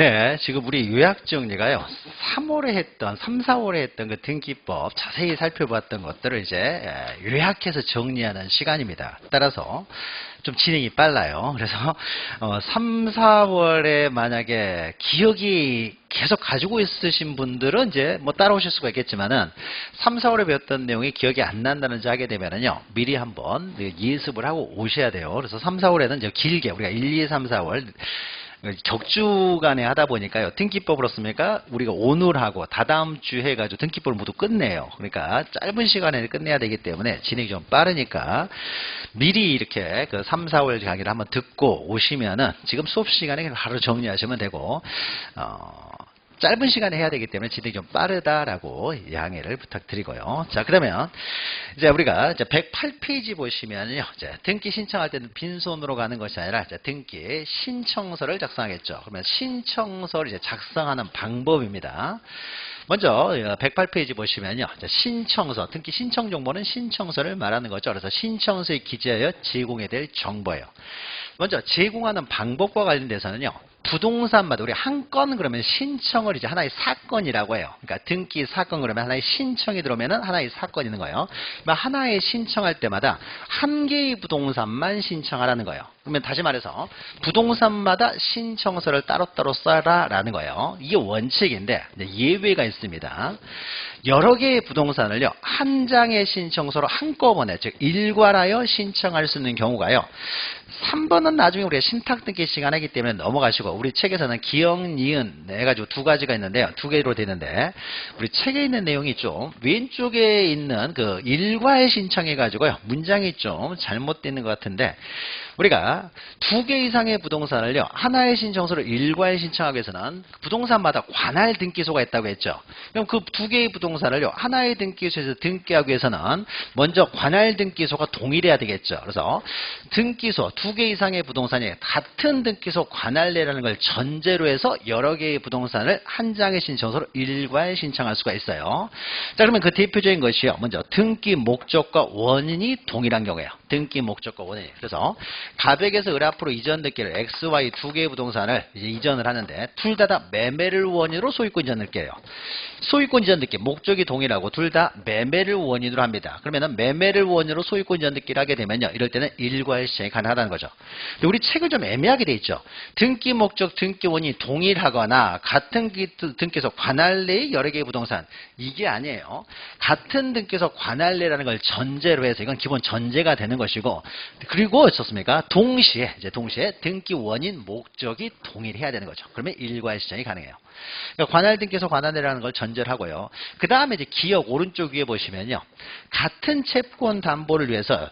네, 지금 우리 요약 정리가요. 3월에 했던, 3, 4월에 했던 그 등기법 자세히 살펴봤던 것들을 이제 요약해서 정리하는 시간입니다. 따라서 좀 진행이 빨라요. 그래서 3, 4월에 만약에 기억이 계속 가지고 있으신 분들은 이제 뭐 따라오실 수가 있겠지만은 3, 4월에 배웠던 내용이 기억이 안 난다는 하게 되면은요, 미리 한번 예습을 하고 오셔야 돼요. 그래서 3, 4월에는 이제 길게 우리가 1, 2, 3, 4월 격주간에 하다 보니까요, 등기법으로 씁니까? 우리가 오늘하고 다다음 주 해가지고 등기법을 모두 끝내요. 그러니까 짧은 시간에 끝내야 되기 때문에 진행이 좀 빠르니까 미리 이렇게 그 3, 4월 강의를 한번 듣고 오시면은 지금 수업 시간에 바로 정리하시면 되고, 짧은 시간에 해야 되기 때문에 진행이 좀 빠르다라고 양해를 부탁드리고요. 자, 그러면 이제 우리가 이제 108페이지 보시면요, 이제 등기 신청할 때는 빈손으로 가는 것이 아니라 이제 등기 신청서를 작성하겠죠. 그러면 신청서를 이제 작성하는 방법입니다. 먼저 108페이지 보시면요, 신청서, 등기 신청 정보는 신청서를 말하는 거죠. 그래서 신청서에 기재하여 제공해야 될 정보예요. 먼저 제공하는 방법과 관련돼서는요, 부동산마다 우리 한 건 그러면 신청을 이제 하나의 사건이라고 해요. 그러니까 등기 사건 그러면 하나의 신청이 들어오면은 하나의 사건이 있는 거예요. 그러니까 하나의 신청할 때마다 한 개의 부동산만 신청하라는 거예요. 그러면 다시 말해서 부동산마다 신청서를 따로따로 써라라는 거예요. 이게 원칙인데 예외가 있습니다. 여러 개의 부동산을요, 한 장의 신청서로 한꺼번에 즉 일괄하여 신청할 수 있는 경우가요, 3번은 나중에 우리가 신탁 등기 시간 하기 때문에 넘어가시고, 우리 책에서는 기억, 니은 해가지고 두 가지가 있는데요, 두 개로 되는데 우리 책에 있는 내용이 좀 왼쪽에 있는 그 일괄 신청해가지고요, 문장이 좀 잘못되어 있는 것 같은데, 우리가 두 개 이상의 부동산을요, 하나의 신청서를 일괄 신청하기 위해서는 부동산마다 관할 등기소가 있다고 했죠. 그럼 그 두 개의 부동산을요, 하나의 등기소에서 등기하기 위해서는 먼저 관할 등기소가 동일해야 되겠죠. 그래서 등기소 두 개 이상의 부동산이 같은 등기소 관할내라는 걸 전제로 해서 여러 개의 부동산을 한 장의 신청서로 일괄 신청할 수가 있어요. 자, 그러면 그 대표적인 것이요, 먼저 등기 목적과 원인이 동일한 경우예요. 등기 목적과 원인이. 그래서 가백에서 을 앞으로 이전 등기를 X, Y 두 개의 부동산을 이제 이전을 하는데 둘 다 매매를 원인으로 소유권 이전 등기예요. 소유권 이전 등기 목적이 동일하고 둘 다 매매를 원인으로 합니다. 그러면은 매매를 원인으로 소유권 이전 등기를 하게 되면요, 이럴 때는 일괄 시행이 가능하다는 거죠. 근데 우리 책을 좀 애매하게 돼 있죠. 등기 목적, 등기 원인이 동일하거나 같은 등기소 관할 내의 여러 개의 부동산, 이게 아니에요. 같은 등기소 관할 내라는 걸 전제로 해서 이건 기본 전제가 되는 것이고, 그리고 좋습니까? 동시에 등기 원인 목적이 동일해야 되는 거죠. 그러면 일괄 시행이 가능해요. 그러니까 관할 등기소 관할 내라는 걸 전제를 하고요. 그 다음에 이제 기억 오른쪽 위에 보시면요, 같은 채권 담보를 위해서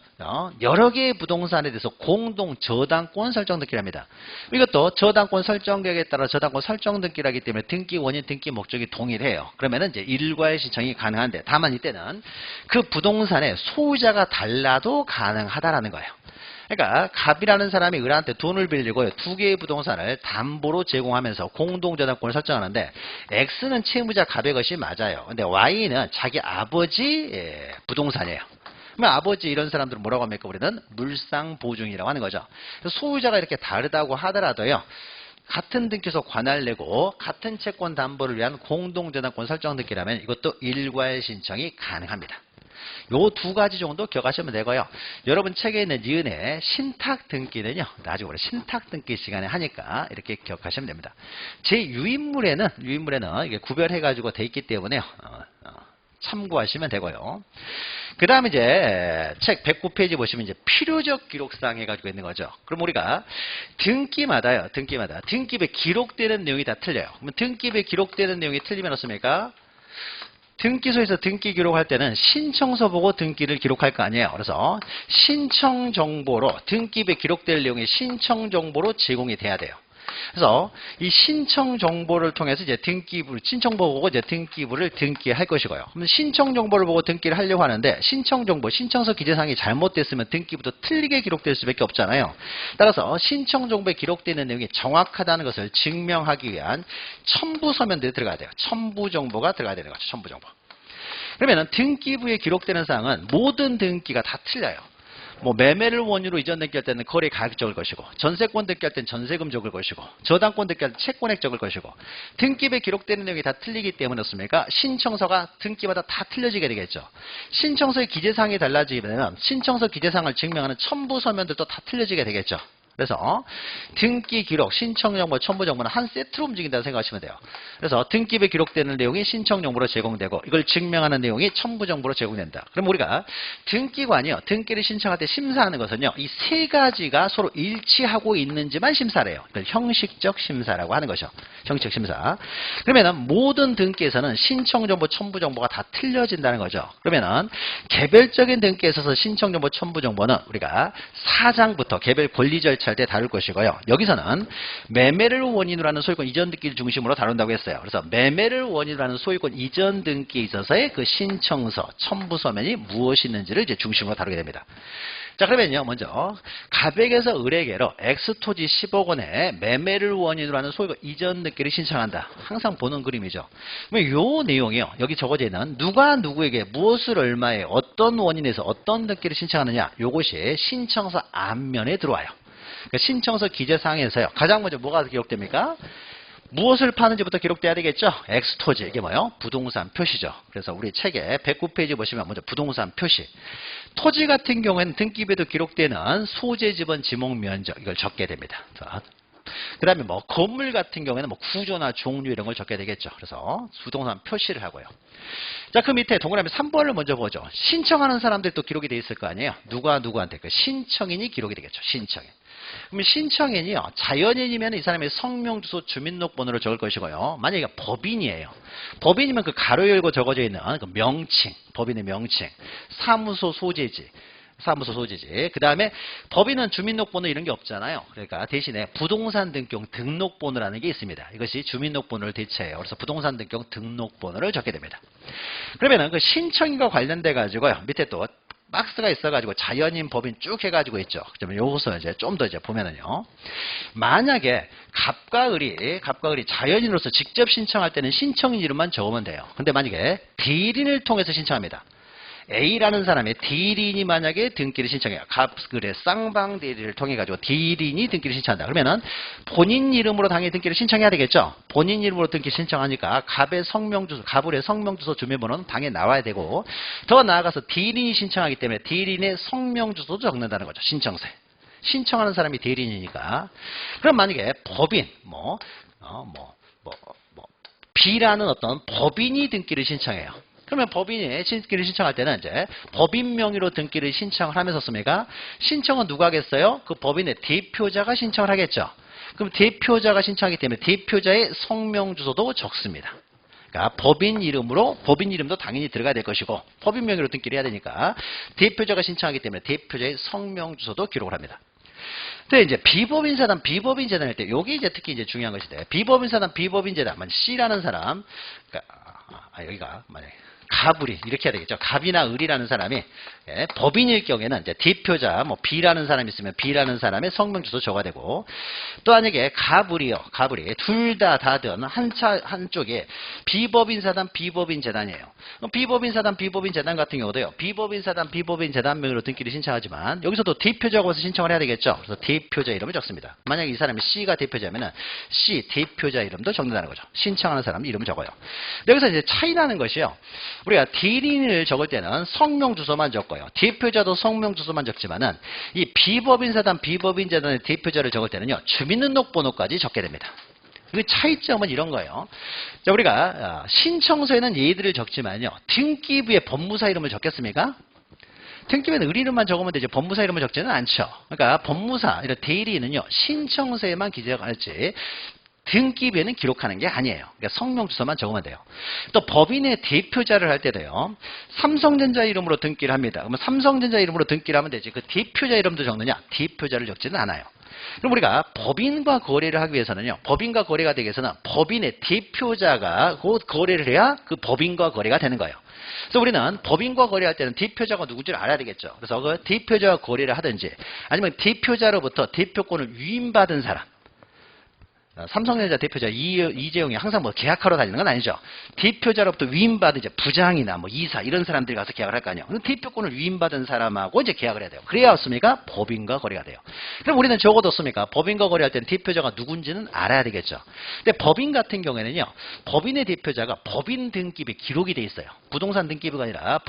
여러 개의 부동산에 대해서 공동 저당권 설정 등기랍니다. 이것도 저당권 설정 계획에 따라 저당권 설정 등기라기 때문에 등기 원인, 등기 목적이 동일해요. 그러면은 이제 일괄 신청이 가능한데, 다만 이때는 그 부동산의 소유자가 달라도 가능하다라는 거예요. 그러니까 갑이라는 사람이 을한테 돈을 빌리고 두 개의 부동산을 담보로 제공하면서 공동저당권을 설정하는데, X는 채무자 갑의 것이 맞아요. 근데 Y는 자기 아버지 부동산이에요. 그러면 아버지 이런 사람들은 뭐라고 합니까? 우리는 물상보증이라고 하는 거죠. 소유자가 이렇게 다르다고 하더라도요, 같은 등기소 관할 내고 같은 채권 담보를 위한 공동저당권 설정 등기라면 이것도 일괄 신청이 가능합니다. 요 두 가지 정도 기억하시면 되고요. 여러분 책에 있는 니은의 신탁 등기는요, 나중에 우리 신탁 등기 시간에 하니까 이렇게 기억하시면 됩니다. 제 유인물에는 이게 구별해가지고 돼 있기 때문에 참고하시면 되고요. 그 다음에 이제 책 109페이지 보시면 이제 필요적 기록사항 해가지고 있는 거죠. 그럼 우리가 등기마다 등기부에 기록되는 내용이 다 틀려요. 그러면 등기부에 기록되는 내용이 틀리면 어떻습니까? 등기소에서 등기 기록할 때는 신청서 보고 등기를 기록할 거 아니에요. 그래서 신청 정보로, 등기부에 기록될 내용이 신청 정보로 제공이 돼야 돼요. 그래서 이 신청 정보를 통해서 이제 신청 보고 이제 등기부를 등기할 것이고요. 그럼 신청 정보를 보고 등기를 하려고 하는데, 신청 정보, 신청서 기재사항이 잘못됐으면 등기부도 틀리게 기록될 수밖에 없잖아요. 따라서 신청 정보에 기록되는 내용이 정확하다는 것을 증명하기 위한 첨부 서면들이 들어가야 돼요. 첨부 정보가 들어가야 되는 거죠. 첨부 정보. 그러면은 등기부에 기록되는 사항은 모든 등기가 다 틀려요. 뭐 매매를 원인으로 이전 등기할 때는 거래 가격 적을 것이고, 전세권 등기할 때는 전세금 적을 것이고, 저당권 등기할 때 채권액 적을 것이고, 등기부에 기록되는 내용이 다 틀리기 때문에 어떻습니까? 신청서가 등기마다 다 틀려지게 되겠죠. 신청서의 기재사항이 달라지면 신청서 기재사항을 증명하는 첨부 서면들도 다 틀려지게 되겠죠. 그래서 등기 기록, 신청 정보, 첨부 정보는 한 세트로 움직인다고 생각하시면 돼요. 그래서 등기부에 기록되는 내용이 신청 정보로 제공되고, 이걸 증명하는 내용이 첨부 정보로 제공된다. 그럼 우리가 등기관이요, 등기를 신청할 때 심사하는 것은요, 이 세 가지가 서로 일치하고 있는지만 심사를 해요. 이걸 형식적 심사라고 하는 것이죠. 형식적 심사. 그러면은 모든 등기에서는 신청 정보, 첨부 정보가 다 틀려진다는 거죠. 그러면은 개별적인 등기에 있어서 신청 정보, 첨부 정보는 우리가 사장부터 개별 권리 절차 할 때 다룰 것이고요. 여기서는 매매를 원인으로 하는 소유권 이전 등기를 중심으로 다룬다고 했어요. 그래서 매매를 원인으로 하는 소유권 이전 등기에 있어서의 그 신청서, 첨부 서면이 무엇이 있는지를 이제 중심으로 다루게 됩니다. 자, 그러면요, 먼저 가백에서 을에게로 X토지 10억 원에 매매를 원인으로 하는 소유권 이전 등기를 신청한다. 항상 보는 그림이죠. 그러면 요 내용이요, 여기 적어져 있는 누가 누구에게 무엇을 얼마에 어떤 원인에서 어떤 등기를 신청하느냐, 요것이 신청서 앞면에 들어와요. 그러니까 신청서 기재사항에서요, 가장 먼저 뭐가 기록됩니까? 무엇을 파는지부터 기록돼야 되겠죠? X토지, 이게 뭐요? 부동산 표시죠. 그래서 우리 책에 109페이지 보시면 먼저 부동산 표시. 토지 같은 경우에는 등기부에도 기록되는 소재 지번 지목 면적, 이걸 적게 됩니다. 그 다음에 뭐 건물 같은 경우에는 뭐 구조나 종류 이런 걸 적게 되겠죠. 그래서 부동산 표시를 하고요. 자, 그 밑에 동그라미 3번을 먼저 보죠. 신청하는 사람들이 또 기록이 돼 있을 거 아니에요? 누가 누구한테? 그 신청인이 기록이 되겠죠. 신청인. 그러면 신청인이요, 자연인이면 이 사람의 성명, 주소, 주민등록번호를 적을 것이고요. 만약에 법인이에요. 법인이면 그 가로 열고 적어져 있는 그 명칭, 법인의 명칭, 사무소 소재지. 그 다음에 법인은 주민등록번호 이런 게 없잖아요. 그러니까 대신에 부동산 등기용 등록번호라는 게 있습니다. 이것이 주민등록번호를 대체해요. 그래서 부동산 등기용 등록번호를 적게 됩니다. 그러면은 그 신청인과 관련돼 가지고요, 밑에 또 박스가 있어가지고 자연인, 법인 쭉 해가지고 있죠. 그러면 요것을 이제 좀 더 이제 보면은요, 만약에 갑과 을이 자연인으로서 직접 신청할 때는 신청인 이름만 적으면 돼요. 근데 만약에 대리인을 통해서 신청합니다. A라는 사람의 대리인이 만약에 등기를 신청해요. 갑을의 쌍방 대리를 통해 가지고 대리인이 등기를 신청한다. 그러면은 본인 이름으로 당연히 등기를 신청해야 되겠죠. 본인 이름으로 등기 신청하니까 갑의 성명주소, 갑을의 성명주소, 주민번호는 당연히 나와야 되고, 더 나아가서 대리인이 신청하기 때문에 대리인의 성명주소도 적는다는 거죠. 신청서에. 신청하는 사람이 대리인이니까. 그럼 만약에 법인, B라는 어떤 법인이 등기를 신청해요. 그러면 법인이 등기를 신청할 때는 이제 법인 명의로 등기를 신청을 하면서 씁니까? 신청은 누가 하겠어요? 그 법인의 대표자가 신청을 하겠죠. 그럼 대표자가 신청하기 때문에 대표자의 성명 주소도 적습니다. 그러니까 법인 이름도 당연히 들어가야 될 것이고, 법인 명의로 등기를 해야 되니까 대표자가 신청하기 때문에 대표자의 성명 주소도 기록을 합니다. 근데 이제 비법인 사단, 비법인 재단일 때, 여기 이제 특히 이제 중요한 것이 돼. 비법인 사단, 비법인 재단. C라는 사람, 그러니까, 여기가 만약에 갑을이 이렇게 해야 되겠죠. 갑이나 을이라는 사람이 법인일 경우에는 이제 대표자 B라는 사람이 있으면 B라는 사람의 성명 주소 적어야 되고, 또 만약에 갑을이 둘 다든 한쪽에 비법인 사단, 비법인 재단이에요. 비법인 사단, 비법인 재단 같은 경우도요, 비법인 사단, 비법인 재단 명의로 등기를 신청하지만 여기서도 대표자고 해서 신청을 해야 되겠죠. 그래서 대표자 이름을 적습니다. 만약에 이 사람이 C가 대표자면은 C 대표자 이름도 적는다는 거죠. 신청하는 사람 이름을 적어요. 여기서 이제 차이나는 것이요, 우리가 대리인을 적을 때는 성명 주소만 적고요, 대표자도 성명 주소만 적지만은 이 비법인 사단, 비법인 재단의 대표자를 적을 때는요, 주민등록번호까지 적게 됩니다. 그 차이점은 이런 거예요. 자, 우리가 신청서에는 얘들을 적지만요, 등기부에 법무사 이름을 적겠습니까? 등기부에는 을 이름만 적으면 되죠. 법무사 이름을 적지는 않죠. 그러니까 법무사, 이런 대리인은요, 신청서에만 기재할지 등기부에는 기록하는 게 아니에요. 그러니까 성명 주소만 적으면 돼요. 또 법인의 대표자를 할 때도요, 삼성전자 이름으로 등기를 합니다. 그러면 삼성전자 이름으로 등기를 하면 되지, 그 대표자 이름도 적느냐? 대표자를 적지는 않아요. 그럼 우리가 법인과 거래를 하기 위해서는요, 법인과 거래가 되기 위해서는 법인의 대표자가 곧 거래를 해야 그 법인과 거래가 되는 거예요. 그래서 우리는 법인과 거래할 때는 대표자가 누군지를 알아야 되겠죠. 그래서 그 대표자와 거래를 하든지, 아니면 대표자로부터 대표권을 위임받은 사람, 삼성전자 대표자 이재용이 항상 뭐 계약하러 다니는 건 아니죠. 대표자로부터 위임받은 이제 부장이나 뭐 이사 이런 사람들이 가서 계약을 할 거 아니에요. 대표권을 위임받은 사람하고 이제 계약을 해야 돼요. 그래야 없습니까? 법인과 거래가 돼요. 그럼 우리는 적어도 없습니까? 법인과 거래할 때는 대표자가 누군지는 알아야 되겠죠. 근데 법인 같은 경우에는요, 법인의 대표자가 법인 등기부에 기록이 돼 있어요. 부동산 등기부가 아니라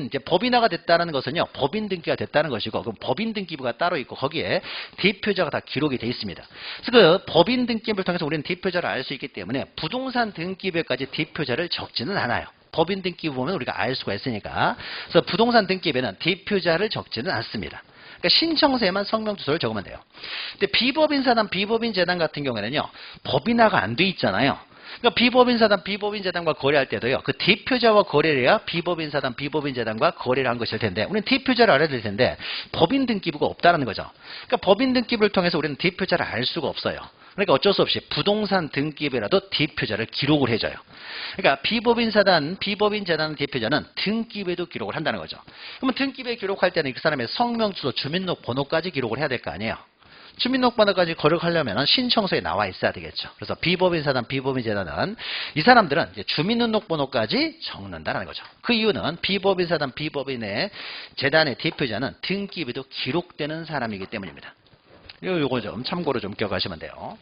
이제 법인화가 됐다는 것은요, 법인 등기가 됐다는 것이고, 그럼 법인 등기부가 따로 있고 거기에 대표자가 다 기록이 돼 있습니다. 그래서 그 법인 등기부를 통해서 우리는 대표자를 알 수 있기 때문에 부동산 등기부에까지 대표자를 적지는 않아요. 법인 등기부 보면 우리가 알 수가 있으니까. 그래서 부동산 등기부에는 대표자를 적지는 않습니다. 그러니까 신청서에만 성명 주소를 적으면 돼요. 근데 비법인 사단, 비법인 재단 같은 경우에는요, 법인화가 안 돼 있잖아요. 그러니까 비법인 사단, 비법인 재단과 거래할 때도요, 그 대표자와 거래를 해야 비법인 사단, 비법인 재단과 거래를 한 것일 텐데, 우리는 대표자를 알아야 될 텐데, 법인 등기부가 없다는 거죠. 그러니까 법인 등기부를 통해서 우리는 대표자를 알 수가 없어요. 그러니까 어쩔 수 없이 부동산 등기부라도 대표자를 기록을 해줘요. 그러니까 비법인 사단, 비법인 재단 대표자는 등기부에도 기록을 한다는 거죠. 그러면 등기부에 기록할 때는 그 사람의 성명, 주소, 주민등록번호까지 기록을 해야 될 거 아니에요. 주민등록번호까지 거력하려면 신청서에 나와 있어야 되겠죠. 그래서 비법인 사단, 비법인 재단은 이 사람들은 이제 주민등록번호까지 적는다는 거죠. 그 이유는 비법인 사단, 비법인의 재단의 대표자는 등기부에도 기록되는 사람이기 때문입니다. 요거 좀 참고로 좀 기억하시면 돼요.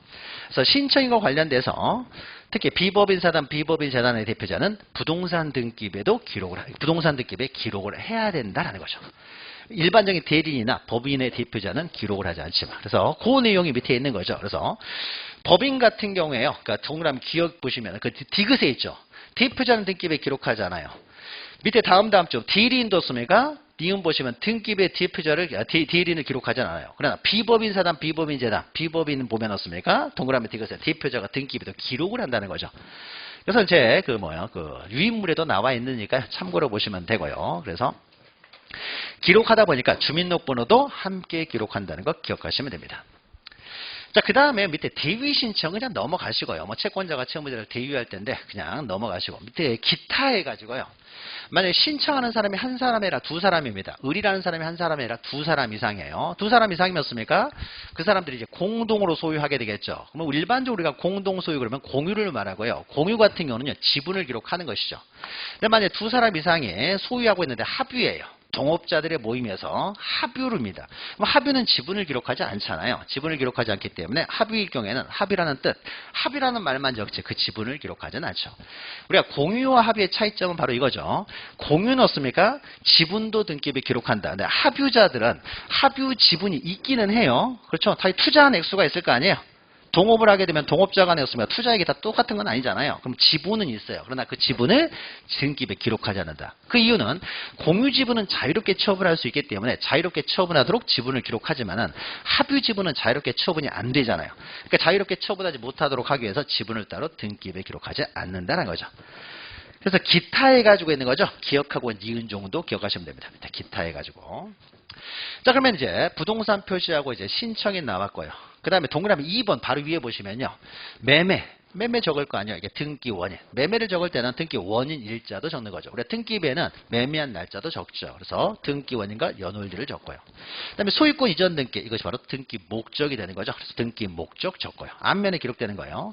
그래서 신청인과 관련돼서 특히 비법인 사단, 비법인 재단의 대표자는 부동산 등기부에 기록을 해야 된다는 거죠. 일반적인 대리인이나 법인의 대표자는 기록을 하지 않지만, 그래서 그 내용이 밑에 있는 거죠. 그래서 법인 같은 경우에요, 그러니까 동그라미 기억 보시면 그 디귿에 있죠. 대표자는 등기부에 기록하잖아요. 밑에 다음 줄 대리인도 없습니까? 니은 보시면 등기부의 대표자를 대리인을 기록하지 않아요. 그러나 비법인 사단, 비법인 재단, 비법인 보면 없습니까? 동그라미 디귿에 대표자가 등기부에도 기록을 한다는 거죠. 그래서 제 유인물에도 나와 있으니까 참고로 보시면 되고요. 그래서 기록하다 보니까 주민등록번호도 함께 기록한다는 거 기억하시면 됩니다. 자, 그 다음에 밑에 대위 신청 그냥 넘어가시고요. 뭐 채권자가 채무자를 대위할 텐데 그냥 넘어가시고, 밑에 기타 해가지고요. 만약에 신청하는 사람이 한 사람이 아니라 두 사람입니다. 을이라는 사람이 한 사람이 아니라 두 사람 이상이에요. 두 사람 이상이었습니까? 그 사람들이 이제 공동으로 소유하게 되겠죠. 그러면 일반적으로 우리가 공동 소유 그러면 공유를 말하고요. 공유 같은 경우는요, 지분을 기록하는 것이죠. 근데 만약에 두 사람 이상이 소유하고 있는데 합유예요. 동업자들의 모임에서 합유입니다. 합유는 지분을 기록하지 않잖아요. 지분을 기록하지 않기 때문에 합유일 경우에는 합이라는 뜻, 합이라는 말만 적지 그 지분을 기록하지는 않죠. 우리가 공유와 합유의 차이점은 바로 이거죠. 공유는 어떻습니까? 지분도 등기부에 기록한다. 근데 합유자들은 합유 지분이 있기는 해요. 그렇죠? 다 투자한 액수가 있을 거 아니에요. 동업을 하게 되면 동업자 간에 없으면 투자액이 다 똑같은 건 아니잖아요. 그럼 지분은 있어요. 그러나 그 지분을 등기부에 기록하지 않는다. 그 이유는 공유 지분은 자유롭게 처분할 수 있기 때문에 자유롭게 처분하도록 지분을 기록하지만은 합유 지분은 자유롭게 처분이 안 되잖아요. 그러니까 자유롭게 처분하지 못하도록 하기 위해서 지분을 따로 등기부에 기록하지 않는다는 거죠. 그래서 기타 해가지고 있는 거죠. 기억하고 니은 정도 기억하시면 됩니다. 기타 해가지고. 자, 그러면 이제 부동산 표시하고 이제 신청이 나왔고요. 그 다음에 동그라미 2번 바로 위에 보시면요. 매매 적을 거 아니에요. 이게 등기 원인. 매매를 적을 때는 등기 원인 일자도 적는 거죠. 우리가 등기부에는 매매한 날짜도 적죠. 그래서 등기 원인과 연월일을 적고요. 그 다음에 소유권 이전 등기. 이것이 바로 등기 목적이 되는 거죠. 그래서 등기 목적 적고요. 앞면에 기록되는 거예요.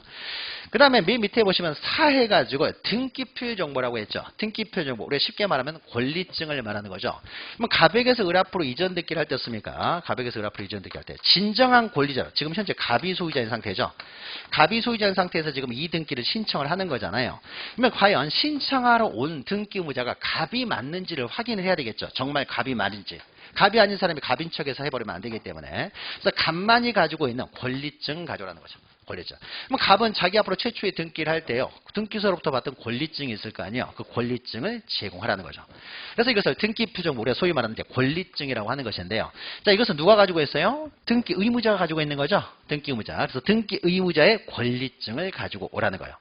그 다음에 맨 밑에 보시면 4 해가지고 등기필 정보라고 했죠. 등기필 정보. 우리가 쉽게 말하면 권리증을 말하는 거죠. 그럼 갑액에서 을 앞으로 이전 등기를 할 때 씁니까? 갑액에서 을 앞으로 이전 등기할 때. 진정한 권리자. 지금 현재 갑이 소유자인 상태죠. 갑이 소유자인 상태에서 지금 이 등기를 신청을 하는 거잖아요. 그러면 과연 신청하러 온 등기 의무자가 갑이 맞는지를 확인을 해야 되겠죠. 정말 갑이 맞은지. 갑이 아닌 사람이 갑인 척해서 해버리면 안 되기 때문에. 그래서 갑만이 가지고 있는 권리증 가져라는 거죠. 권리증. 그럼 갑은 자기 앞으로 최초의 등기를 할 때요. 등기소로부터 받던 권리증이 있을 거 아니에요. 그 권리증을 제공하라는 거죠. 그래서 이것을 등기표정 우리가 소위 말하는 권리증이라고 하는 것인데요. 자, 이것은 누가 가지고 있어요? 등기 의무자가 가지고 있는 거죠. 등기 의무자. 그래서 등기 의무자의 권리증을 가지고 오라는 거예요.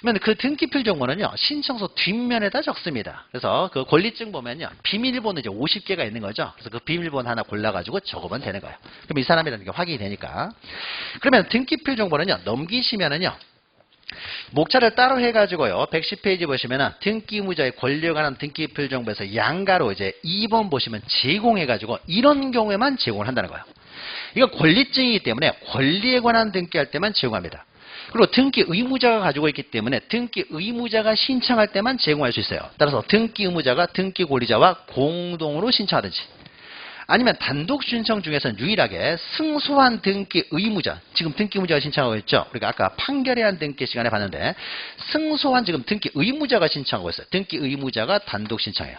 그러면 그 등기필 정보는요. 신청서 뒷면에다 적습니다. 그래서 그 권리증 보면요. 비밀번호 이제 50개가 있는 거죠. 그래서 그 비밀번호 하나 골라가지고 적으면 되는 거예요. 그럼 이 사람이라는 게 확인이 되니까. 그러면 등기필 정보는요. 넘기시면은요. 목차를 따로 해가지고요. 110페이지 보시면은 등기 의무자의 권리에 관한 등기필 정보에서 양가로 이제 2번 보시면 제공해가지고 이런 경우에만 제공을 한다는 거예요. 이거 권리증이기 때문에 권리에 관한 등기할 때만 제공합니다. 그리고 등기 의무자가 가지고 있기 때문에 등기 의무자가 신청할 때만 제공할 수 있어요. 따라서 등기 의무자가 등기 권리자와 공동으로 신청하든지 아니면 단독 신청 중에서는 유일하게 승소한 등기 의무자, 지금 등기 의무자가 신청하고 있죠. 우리가 아까 판결에 한 등기 시간에 봤는데 승소한 지금 등기 의무자가 신청하고 있어요. 등기 의무자가 단독 신청해요.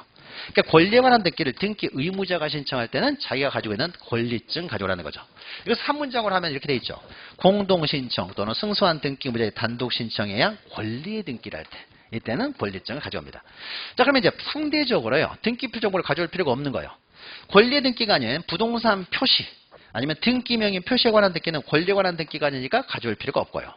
그러니까 권리에 관한 등기를 등기 의무자가 신청할 때는 자기가 가지고 있는 권리증 가져오라는 거죠. 이거 3문장으로 하면 이렇게 돼 있죠. 공동 신청 또는 승소한 등기 의무자의 단독 신청에 의한 권리의 등기를 할 때, 이때는 권리증을 가져옵니다. 자, 그러면 이제 상대적으로요, 등기표 정보를 가져올 필요가 없는 거예요. 권리의 등기가 아닌 부동산 표시 아니면 등기명의 표시에 관한 등기는 권리에 관한 등기가 아니니까 가져올 필요가 없고요.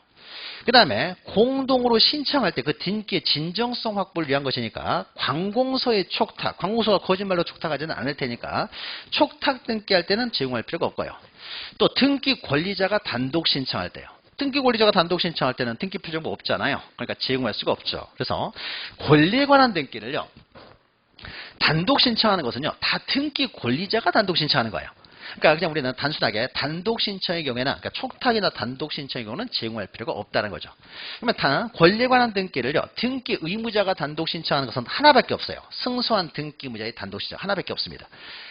그 다음에 공동으로 신청할 때 그 등기의 진정성 확보를 위한 것이니까 관공서의 촉탁, 관공서가 거짓말로 촉탁하지는 않을 테니까 촉탁 등기할 때는 제공할 필요가 없고요. 또 등기 권리자가 단독 신청할 때요. 등기 권리자가 단독 신청할 때는 등기표 정보 없잖아요. 그러니까 제공할 수가 없죠. 그래서 권리에 관한 등기를요, 단독 신청하는 것은요, 다 등기 권리자가 단독 신청하는 거예요. 그러니까 그냥 우리는 단순하게 단독 신청의 경우에는, 그러니까 촉탁이나 단독 신청의 경우는 제공할 필요가 없다는 거죠. 그러면 권리에 관한 등기를요, 등기 의무자가 단독 신청하는 것은 하나밖에 없어요. 승소한 등기 의무자의 단독 신청 하나밖에 없습니다.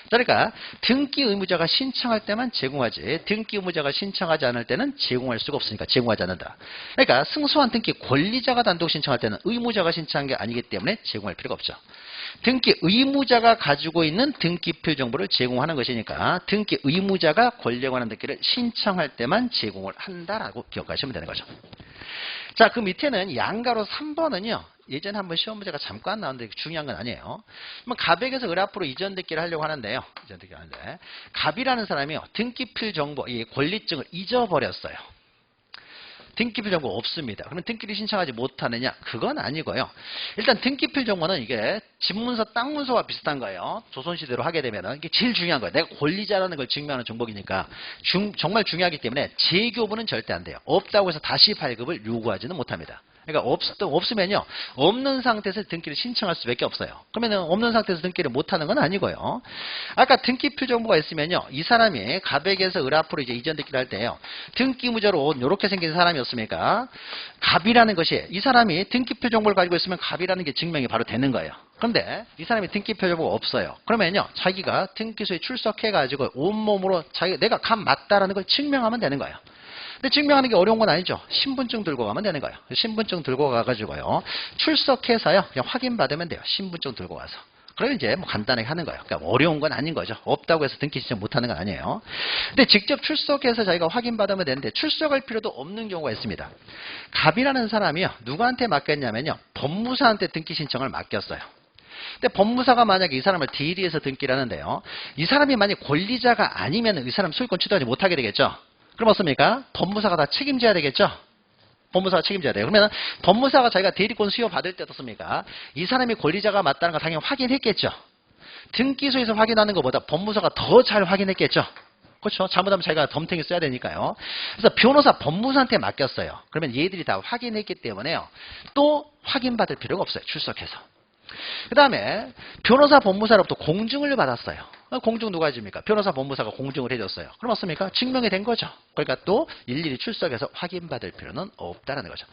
그러니까 등기 의무자가 신청할 때만 제공하지 등기 의무자가 신청하지 않을 때는 제공할 수가 없으니까 제공하지 않는다. 그러니까 승소한 등기 권리자가 단독 신청할 때는 의무자가 신청한 게 아니기 때문에 제공할 필요가 없죠. 등기 의무자가 가지고 있는 등기표 정보를 제공하는 것이니까 등기 의무자가 권리에 관한 등기를 신청할 때만 제공을 한다라고 기억하시면 되는 거죠. 자, 그 밑에는 양가로 3번은요. 예전에 한번 시험 문제가 잠깐 나왔는데 중요한 건 아니에요. 갑에게서 을 앞으로 이전 등기를 하려고 하는데요. 이전 등기를 하는데 갑이라는 사람이요, 등기필 정보, 이 권리증을 잊어버렸어요. 등기필 정보 없습니다. 그러면 등기를 신청하지 못하느냐? 그건 아니고요. 일단 등기필 정보는 이게 집문서, 땅문서와 비슷한 거예요. 조선시대로 하게 되면 이게 제일 중요한 거예요. 내가 권리자라는 걸 증명하는 정보이니까 정말 중요하기 때문에 재교부는 절대 안 돼요. 없다고 해서 다시 발급을 요구하지는 못합니다. 그러니까 없으면요, 없는 상태에서 등기를 신청할 수밖에 없어요. 그러면 없는 상태에서 등기를 못하는 건 아니고요. 아까 등기표 정보가 있으면요, 이 사람이 갑에게서 을 앞으로 이제 이전 등기를 할 때요, 등기 의무자로 이렇게 생긴 사람이었으니까 갑이라는 것이, 이 사람이 등기표 정보를 가지고 있으면 갑이라는 게 증명이 바로 되는 거예요. 그런데 이 사람이 등기표 정보가 없어요. 그러면요, 자기가 등기소에 출석해가지고 온몸으로 내가 갑 맞다라는 걸 증명하면 되는 거예요. 근데 증명하는 게 어려운 건 아니죠. 신분증 들고 가면 되는 거예요. 신분증 들고 가가지고요, 출석해서요, 그냥 확인받으면 돼요. 신분증 들고 와서. 그러면 이제 뭐 간단하게 하는 거예요. 그러니까 어려운 건 아닌 거죠. 없다고 해서 등기 신청 못하는 건 아니에요. 근데 직접 출석해서 자기가 확인받으면 되는데 출석할 필요도 없는 경우가 있습니다. 갑이라는 사람이요, 누구한테 맡겼냐면요, 법무사한테 등기 신청을 맡겼어요. 근데 법무사가 만약에 이 사람을 대리해서 등기를 하는데요, 이 사람이 만약 권리자가 아니면 이 사람 소유권 취득하지 못하게 되겠죠. 그럼 어떻습니까? 법무사가 다 책임져야 되겠죠? 법무사가 책임져야 돼요. 그러면 법무사가 자기가 대리권 수여 받을 때 어떻습니까? 이 사람이 권리자가 맞다는 거 당연히 확인했겠죠. 등기소에서 확인하는 것보다 법무사가 더 잘 확인했겠죠. 그렇죠? 잘못하면 자기가 덤탱이 써야 되니까요. 그래서 변호사, 법무사한테 맡겼어요. 그러면 얘들이 다 확인했기 때문에요, 또 확인받을 필요가 없어요. 출석해서. 그 다음에 변호사, 법무사로부터 공증을 받았어요. 공증 누가 해줍니까? 변호사, 법무사가 공증을 해줬어요. 그럼 어떻습니까? 증명이 된 거죠. 그러니까 또 일일이 출석해서 확인받을 필요는 없다는 거죠.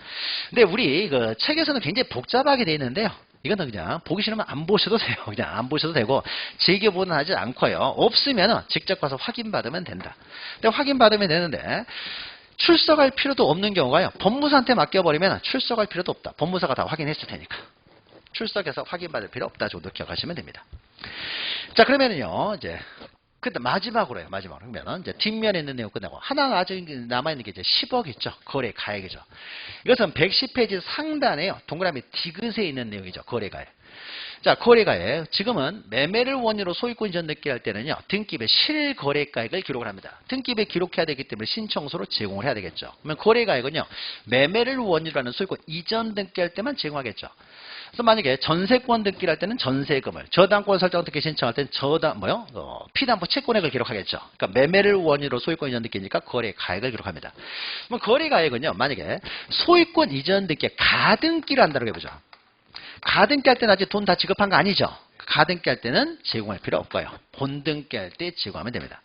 근데 우리 그 책에서는 굉장히 복잡하게 되어 있는데요, 이거는 그냥 보기 싫으면 안 보셔도 돼요. 그냥 안 보셔도 되고, 재교부는 하지 않고요, 없으면 직접 가서 확인받으면 된다. 근데 확인받으면 되는데 출석할 필요도 없는 경우가요, 법무사한테 맡겨버리면 출석할 필요도 없다. 법무사가 다 확인했을 테니까. 출석해서 확인받을 필요 없다 정도 기억하시면 됩니다. 자, 그러면은요, 이제 마지막으로요. 마지막으로 그러면 이제 뒷면에 있는 내용 끝나고 하나 아직 남아 있는 게 이제 10억 있죠. 거래 가액이죠. 이것은 110페이지 상단에요, 동그라미 디귿에 있는 내용이죠. 거래가액. 자, 거래가액. 지금은 매매를 원인으로 소유권 이전 등기할 때는요, 등기부에 실거래가액을 기록을 합니다. 등기부에 기록해야 되기 때문에 신청서로 제공을 해야 되겠죠. 그러면 거래가액은요, 매매를 원인으로 하는 소유권 이전 등기할 때만 제공하겠죠. 그래서 만약에 전세권 등기를 할 때는 전세금을, 저당권 설정 등기 신청할 때는 피담보 채권액을 기록하겠죠. 그러니까 매매를 원인으로 소유권 이전 등기니까 거래 가액을 기록합니다. 그럼 거래 가액은요, 만약에 소유권 이전 등기 가등기를 한다고 해보죠. 가등기 할 때는 아직 돈 다 지급한 거 아니죠? 가등기 할 때는 제공할 필요 없고요. 본등기 할 때 제공하면 됩니다.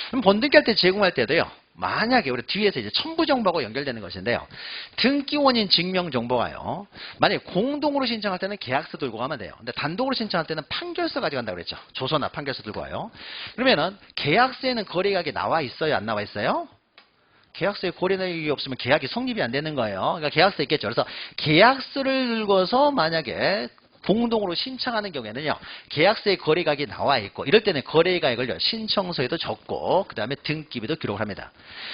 그럼 본등기 할 때 제공할 때도요. 만약에 우리 뒤에서 이제 첨부정보하고 연결되는 것인데요. 등기원인 증명정보가요. 만약에 공동으로 신청할 때는 계약서 들고 가면 돼요. 근데 단독으로 신청할 때는 판결서 가져간다고 그랬죠. 조서나 판결서 들고 와요. 그러면은 계약서에는 거래계약이 나와 있어요? 안 나와 있어요? 계약서에 거래 내역이 없으면 계약이 성립이 안 되는 거예요. 그러니까 계약서 있겠죠. 그래서 계약서를 들고서 만약에 공동으로 신청하는 경우에는요. 계약서에 거래가액이 나와 있고 이럴 때는 거래가액을 신청서에도 적고 그 다음에 등기비도 기록을 합니다.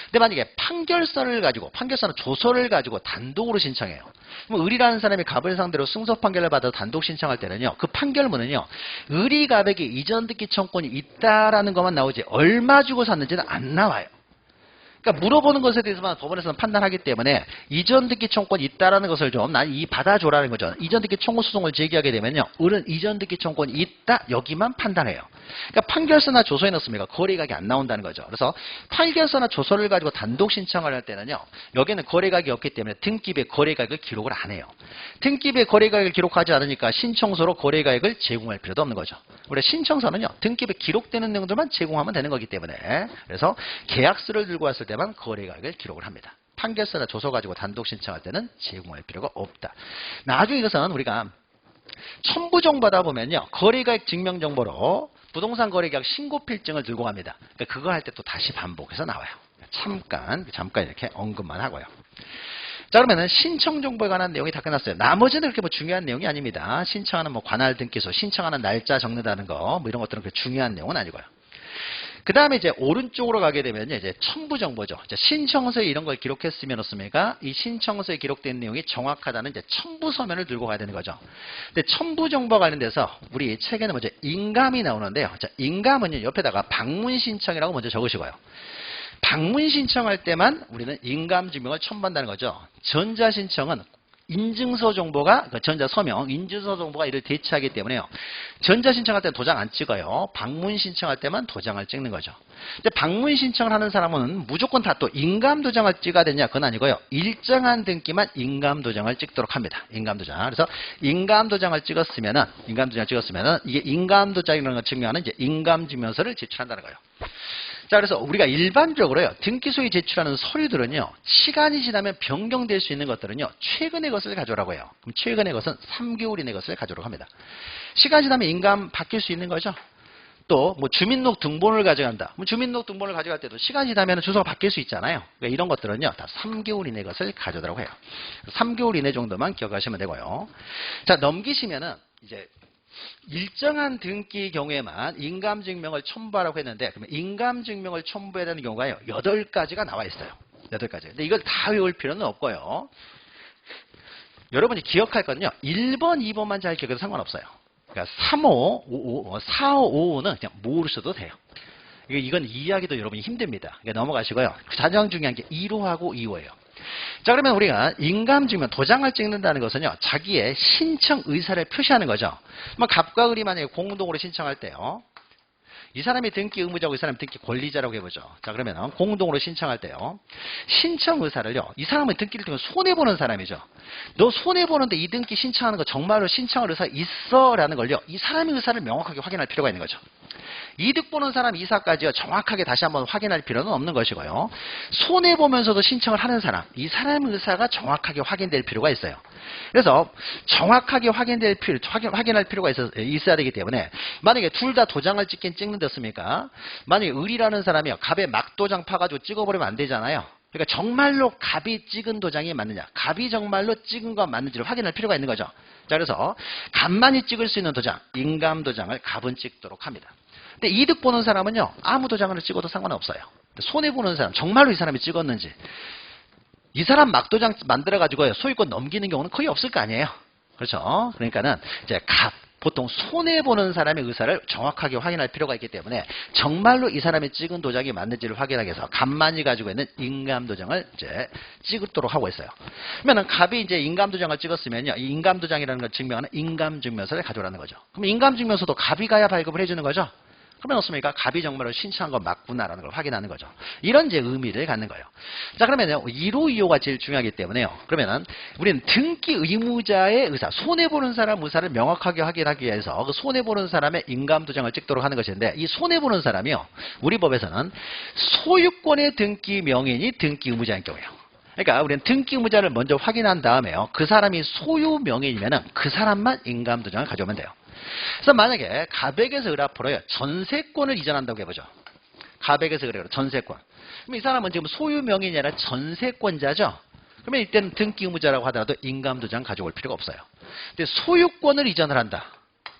근데 만약에 판결서를 가지고 판결서는 조서를 가지고 단독으로 신청해요. 그럼 의리라는 사람이 갑을 상대로 승소 판결을 받아서 단독 신청할 때는요. 그 판결문은요. 의리갑에게 이전 등기 청권이 있다라는 것만 나오지 얼마 주고 샀는지는 안 나와요. 그러니까 물어보는 것에 대해서만 법원에서는 판단하기 때문에 이전 등기 청권이 있다라는 것을 좀 난 이 받아줘라는 거죠. 이전 등기 청구 소송을 제기하게 되면요. 을은 이전 등기 청권이 있다 여기만 판단해요. 그러니까 판결서나 조서에 넣습니까? 거래가액이 안 나온다는 거죠. 그래서 판결서나 조서를 가지고 단독 신청을 할 때는요. 여기는 거래가액이 없기 때문에 등기부에 거래가액을 기록을 안 해요. 등기부에 거래가액을 기록하지 않으니까 신청서로 거래가액을 제공할 필요도 없는 거죠. 우리 신청서는요. 등기부에 기록되는 내용들만 제공하면 되는 거기 때문에 그래서 계약서를 들고 왔을 때만 거래가액을 기록을 합니다. 판결서나 조서 가지고 단독 신청할 때는 제공할 필요가 없다. 나중에 이것은 우리가 첨부정보다 보면요. 거래가액 증명정보로 부동산 거래계약 신고필증을 들고 갑니다. 그러니까 그거 할 때 또 다시 반복해서 나와요. 잠깐 이렇게 언급만 하고요. 자, 그러면은 신청 정보에 관한 내용이 다 끝났어요. 나머지는 그렇게 뭐 중요한 내용이 아닙니다. 신청하는 뭐 관할 등기소, 신청하는 날짜 적는다는 거, 뭐 이런 것들은 그렇게 중요한 내용은 아니고요. 그 다음에 이제 오른쪽으로 가게 되면요. 이제 첨부 정보죠. 신청서에 이런 걸 기록했으면 어떻습니까? 이 신청서에 기록된 내용이 정확하다는 이제 첨부 서면을 들고 가야 되는 거죠. 근데 첨부 정보와 관련돼서 우리 책에는 먼저 인감이 나오는데요. 자, 인감은요. 옆에다가 방문 신청이라고 먼저 적으시고요. 방문 신청할 때만 우리는 인감 증명을 첨부한다는 거죠. 전자 신청은 인증서 정보가 전자 서명, 인증서 정보가 이를 대체하기 때문에요. 전자 신청할 때는 도장 안 찍어요. 방문 신청할 때만 도장을 찍는 거죠. 이제 방문 신청을 하는 사람은 무조건 다 또 인감 도장을 찍어야 되냐? 그건 아니고요. 일정한 등기만 인감 도장을 찍도록 합니다. 인감 도장. 그래서 인감 도장을 찍었으면은 이게 인감 도장이라는 걸 증명하는 이제 인감 증명서를 제출한다는 거예요. 자, 그래서 우리가 일반적으로요, 등기소에 제출하는 서류들은요, 시간이 지나면 변경될 수 있는 것들은요, 최근의 것을 가져오라고 해요. 그럼 최근의 것은 3개월 이내 것을 가져오라고 합니다. 시간이 지나면 인감 바뀔 수 있는 거죠. 또, 뭐, 주민등록번호를 가져간다. 뭐 주민등록번호를 가져갈 때도 시간이 지나면 주소가 바뀔 수 있잖아요. 그러니까 이런 것들은요, 다 3개월 이내 것을 가져오라고 해요. 3개월 이내 정도만 기억하시면 되고요. 자, 넘기시면은, 이제, 일정한 등기 경우에만 인감증명을 첨부하라고 했는데 그러면 인감증명을 첨부해야 되는 경우가요. 8가지가 나와 있어요. 8가지. 근데 이걸 다 외울 필요는 없고요. 여러분이 기억할 거는요. 1번, 2번만 잘 기억해도 상관없어요. 그러니까 3호, 5, 4, 5, 5는 그냥 모르셔도 돼요. 이건 이해하기도 여러분이 힘듭니다. 그러니까 넘어가시고요. 가장 중요한 게 1호하고 2호예요. 자, 그러면 우리가 인감증명 도장을 찍는다는 것은요. 자기의 신청 의사를 표시하는 거죠. 뭐 갑과 을이 만약에 공동으로 신청할 때요. 이 사람이 등기 의무자고 이 사람이 등기 권리자라고 해보죠. 자, 그러면 공동으로 신청할 때요. 신청 의사를요. 이 사람은 등기를 통해 손해보는 사람이죠. 너 손해보는데 이 등기 신청하는 거 정말로 신청할 의사 있어? 라는 걸요. 이 사람의 의사를 명확하게 확인할 필요가 있는 거죠. 이득 보는 사람 이사까지요. 정확하게 다시 한번 확인할 필요는 없는 것이고요. 손해보면서도 신청을 하는 사람, 이 사람의 의사가 정확하게 확인될 필요가 있어요. 그래서 정확하게 확인할 필요가 있어야 되기 때문에 만약에 둘 다 도장을 찍는댔습니까? 만약에 을이라는 사람이요. 갑에 막도장 파가지고 찍어버리면 안 되잖아요. 그러니까 정말로 갑이 찍은 도장이 맞느냐, 갑이 정말로 찍은 건 맞는지를 확인할 필요가 있는 거죠. 자, 그래서 갑만이 찍을 수 있는 도장, 인감 도장을 갑은 찍도록 합니다. 근데 이득 보는 사람은요, 아무 도장을 찍어도 상관없어요. 손해보는 사람, 정말로 이 사람이 찍었는지, 이 사람 막도장 만들어가지고요, 소유권 넘기는 경우는 거의 없을 거 아니에요. 그렇죠? 그러니까는, 이제 보통 손해보는 사람의 의사를 정확하게 확인할 필요가 있기 때문에, 정말로 이 사람이 찍은 도장이 맞는지를 확인하기 위해서, 갑만이 가지고 있는 인감도장을 이제 찍도록 하고 있어요. 그러면은, 갑이 이제 인감도장을 찍었으면요, 이 인감도장이라는 걸 증명하는 인감증명서를 가져오라는 거죠. 그럼 인감증명서도 갑이 가야 발급을 해주는 거죠? 그러면 어떻습니까? 갑이 정말로 신청한 거 맞구나라는 걸 확인하는 거죠. 이런 이제 의미를 갖는 거예요. 자, 그러면요. 1호, 2호가 제일 중요하기 때문에요. 그러면은 우리는 등기 의무자의 의사, 손해보는 사람 의사를 명확하게 확인하기 위해서 그 손해보는 사람의 인감도장을 찍도록 하는 것인데 이 손해보는 사람이요. 우리 법에서는 소유권의 등기 명인이 등기 의무자인 경우예요. 그러니까 우리는 등기 의무자를 먼저 확인한 다음에요. 그 사람이 소유 명인이면은 그 사람만 인감도장을 가져오면 돼요. 그래서 만약에 가백에서 을앞으로요 전세권을 이전한다고 해보죠. 가백에서 을으로 전세권. 그럼 이 사람은 지금 소유 명인이 아니라 전세권자죠. 그러면 이때는 등기 의무자라고 하더라도 인감도장 가져올 필요가 없어요. 근데 소유권을 이전을 한다.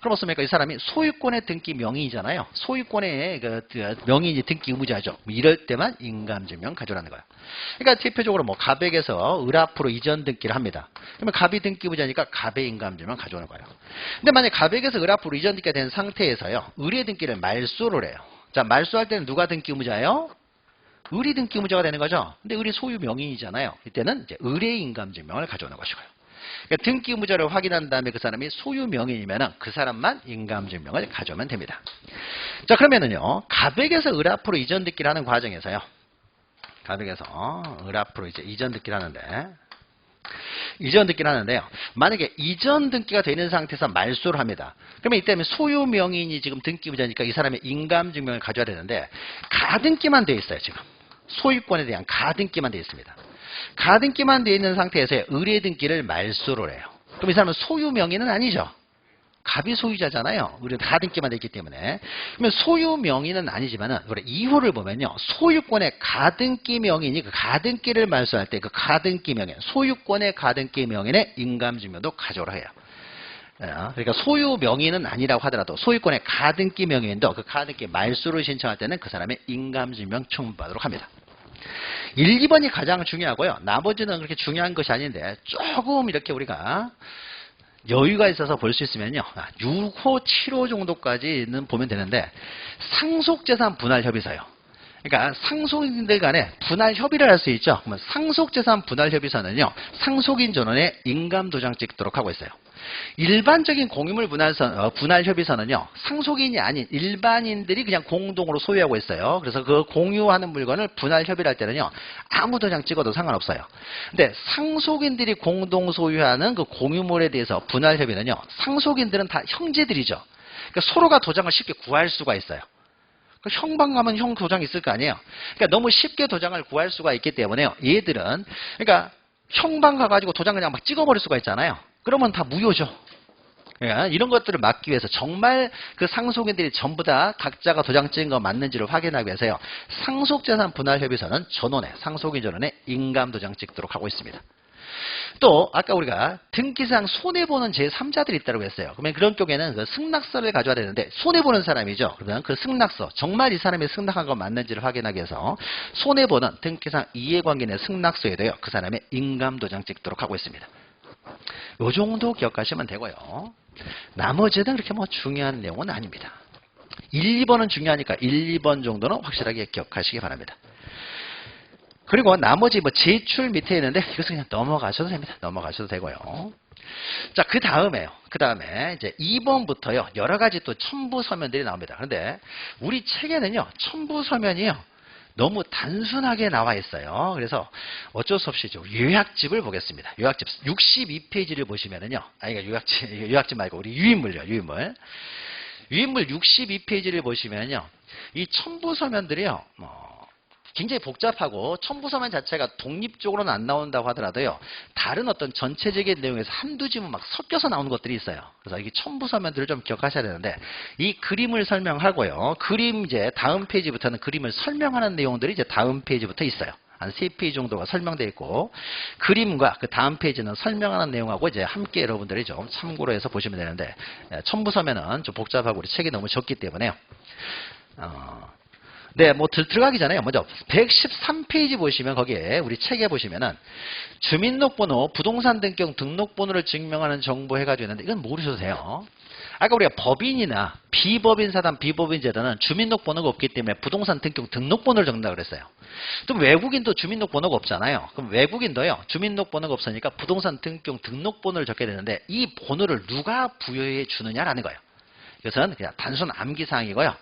그럼 어떻습니까? 이 사람이 소유권의 등기 명의이잖아요. 소유권의 그 명의인이 등기 의무자죠. 이럴 때만 인감증명 가져오라는 거예요. 그러니까 대표적으로 뭐 갑액에서 을 앞으로 이전 등기를 합니다. 그러면 갑이 등기 의무자니까 갑의 인감증명 가져오는 거예요. 근데 만약 갑액에서 을 앞으로 이전 등기가 된 상태에서요. 을의 등기를 말소를 해요. 자, 말소할 때는 누가 등기 의무자예요? 을이 등기 의무자가 되는 거죠. 근데 을이 소유 명의이잖아요. 이때는 이제 을의 인감증명을 가져오는 것이고요. 그러니까 등기 의무자를 확인한 다음에 그 사람이 소유 명의이면 그 사람만 인감증명을 가져오면 됩니다. 자, 그러면은요, 갑액에서 을 앞으로 이전 등기를 하는 과정에서요, 갑액에서 을 앞으로 이제 이전 등기를 하는데요. 만약에 이전 등기가 되는 상태에서 말소를 합니다. 그러면 이때는 소유 명의인이 지금 등기 의무자니까 이 사람의 인감증명을 가져야 되는데 가등기만 돼 있어요, 지금. 소유권에 대한 가등기만 돼 있습니다. 가등기만 되어 있는 상태에서 을의 등기를 말소를 해요. 그럼 이 사람은 소유 명의는 아니죠. 갑이 소유자잖아요. 우리는 가등기만 되어 있기 때문에. 그러면 소유 명의는 아니지만은 우리 2호를 보면요. 소유권의 가등기 명인이 그 가등기를 말소할 때 그 가등기 명인, 소유권의 가등기 명인의 인감증명도 가져오라 해요. 그러니까 소유 명의는 아니라고 하더라도 소유권의 가등기 명의인도 그 가등기 말소를 신청할 때는 그 사람의 인감증명 청구받도록 합니다. 1, 2번이 가장 중요하고요. 나머지는 그렇게 중요한 것이 아닌데 조금 이렇게 우리가 여유가 있어서 볼 수 있으면요. 6호, 7호 정도까지는 보면 되는데 상속재산 분할 협의서요. 그러니까 상속인들 간에 분할 협의를 할 수 있죠. 그러면 상속재산 분할 협의서는요. 상속인 전원의 인감도장 찍도록 하고 있어요. 일반적인 공유물 분할 협의서는요. 상속인이 아닌 일반인들이 그냥 공동으로 소유하고 있어요. 그래서 그 공유하는 물건을 분할 협의를 할 때는요. 아무 도장 찍어도 상관없어요. 근데 상속인들이 공동 소유하는 그 공유물에 대해서 분할 협의는요. 상속인들은 다 형제들이죠. 그러니까 서로가 도장을 쉽게 구할 수가 있어요. 형방 가면 형 도장 있을 거 아니에요. 그러니까 너무 쉽게 도장을 구할 수가 있기 때문에요. 얘들은 그러니까 형방 가가지고 도장 그냥 막 찍어버릴 수가 있잖아요. 그러면 다 무효죠. 그러니까 이런 것들을 막기 위해서 정말 그 상속인들이 전부 다 각자가 도장 찍은 거 맞는지를 확인하기 위해서요. 상속재산 분할 협의서는 전원에 상속인 전원에 인감도장 찍도록 하고 있습니다. 또 아까 우리가 등기상 손해보는 제3자들이 있다고 했어요. 그러면 그런 쪽에는 그 승낙서를 가져와야 되는데 손해보는 사람이죠. 그러면 그 승낙서 정말 이 사람이 승낙한 거 맞는지를 확인하기 위해서 손해보는 등기상 이해관계인의 승낙서에도요. 그 사람의 인감도장 찍도록 하고 있습니다. 요 정도 기억하시면 되고요. 나머지는 그렇게 뭐 중요한 내용은 아닙니다. 1, 2번은 중요하니까 1, 2번 정도는 확실하게 기억하시기 바랍니다. 그리고 나머지 뭐 제출 밑에 있는데 이것은 그냥 넘어가셔도 됩니다. 넘어가셔도 되고요. 자, 그 다음에 이제 2번부터요. 여러 가지 또 첨부 서면들이 나옵니다. 그런데 우리 책에는요. 첨부 서면이요. 너무 단순하게 나와 있어요. 그래서 어쩔 수 없이 요약집을 보겠습니다. 요약집 62페이지를 보시면은요. 요약집 말고 우리 유인물요. 유인물 62페이지를 보시면요. 이 첨부 서면들이요. 굉장히 복잡하고 첨부서면 자체가 독립적으로는 안 나온다고 하더라도요. 다른 어떤 전체적인 내용에서 한두 지문 막 섞여서 나오는 것들이 있어요. 그래서 이 첨부서면들을 좀 기억하셔야 되는데 이 그림을 설명하고요. 그림 이제 다음 페이지부터는 그림을 설명하는 내용들이 이제 다음 페이지부터 있어요. 한 3페이지 정도가 설명되어 있고 그림과 그 다음 페이지는 설명하는 내용하고 이제 함께 여러분들이 좀 참고로 해서 보시면 되는데 첨부서면은 좀 복잡하고 우리 책이 너무 적기 때문에요. 네, 뭐 들어가기 전에 먼저 113페이지 보시면 거기에 우리 책에 보시면은 주민등록번호, 부동산 등격 등록번호를 증명하는 정보 해가지고 있는데 이건 모르셔도 돼요. 아까 우리가 법인이나 비법인 사단, 비법인 재단은 주민등록번호가 없기 때문에 부동산 등격 등록번호를 적는다고 그랬어요. 또 외국인도 주민등록번호가 없잖아요. 그럼 외국인도요. 주민등록번호가 없으니까 부동산 등격 등록번호를 적게 되는데 이 번호를 누가 부여해 주느냐라는 거예요. 이것은 그냥 단순 암기사항이고요.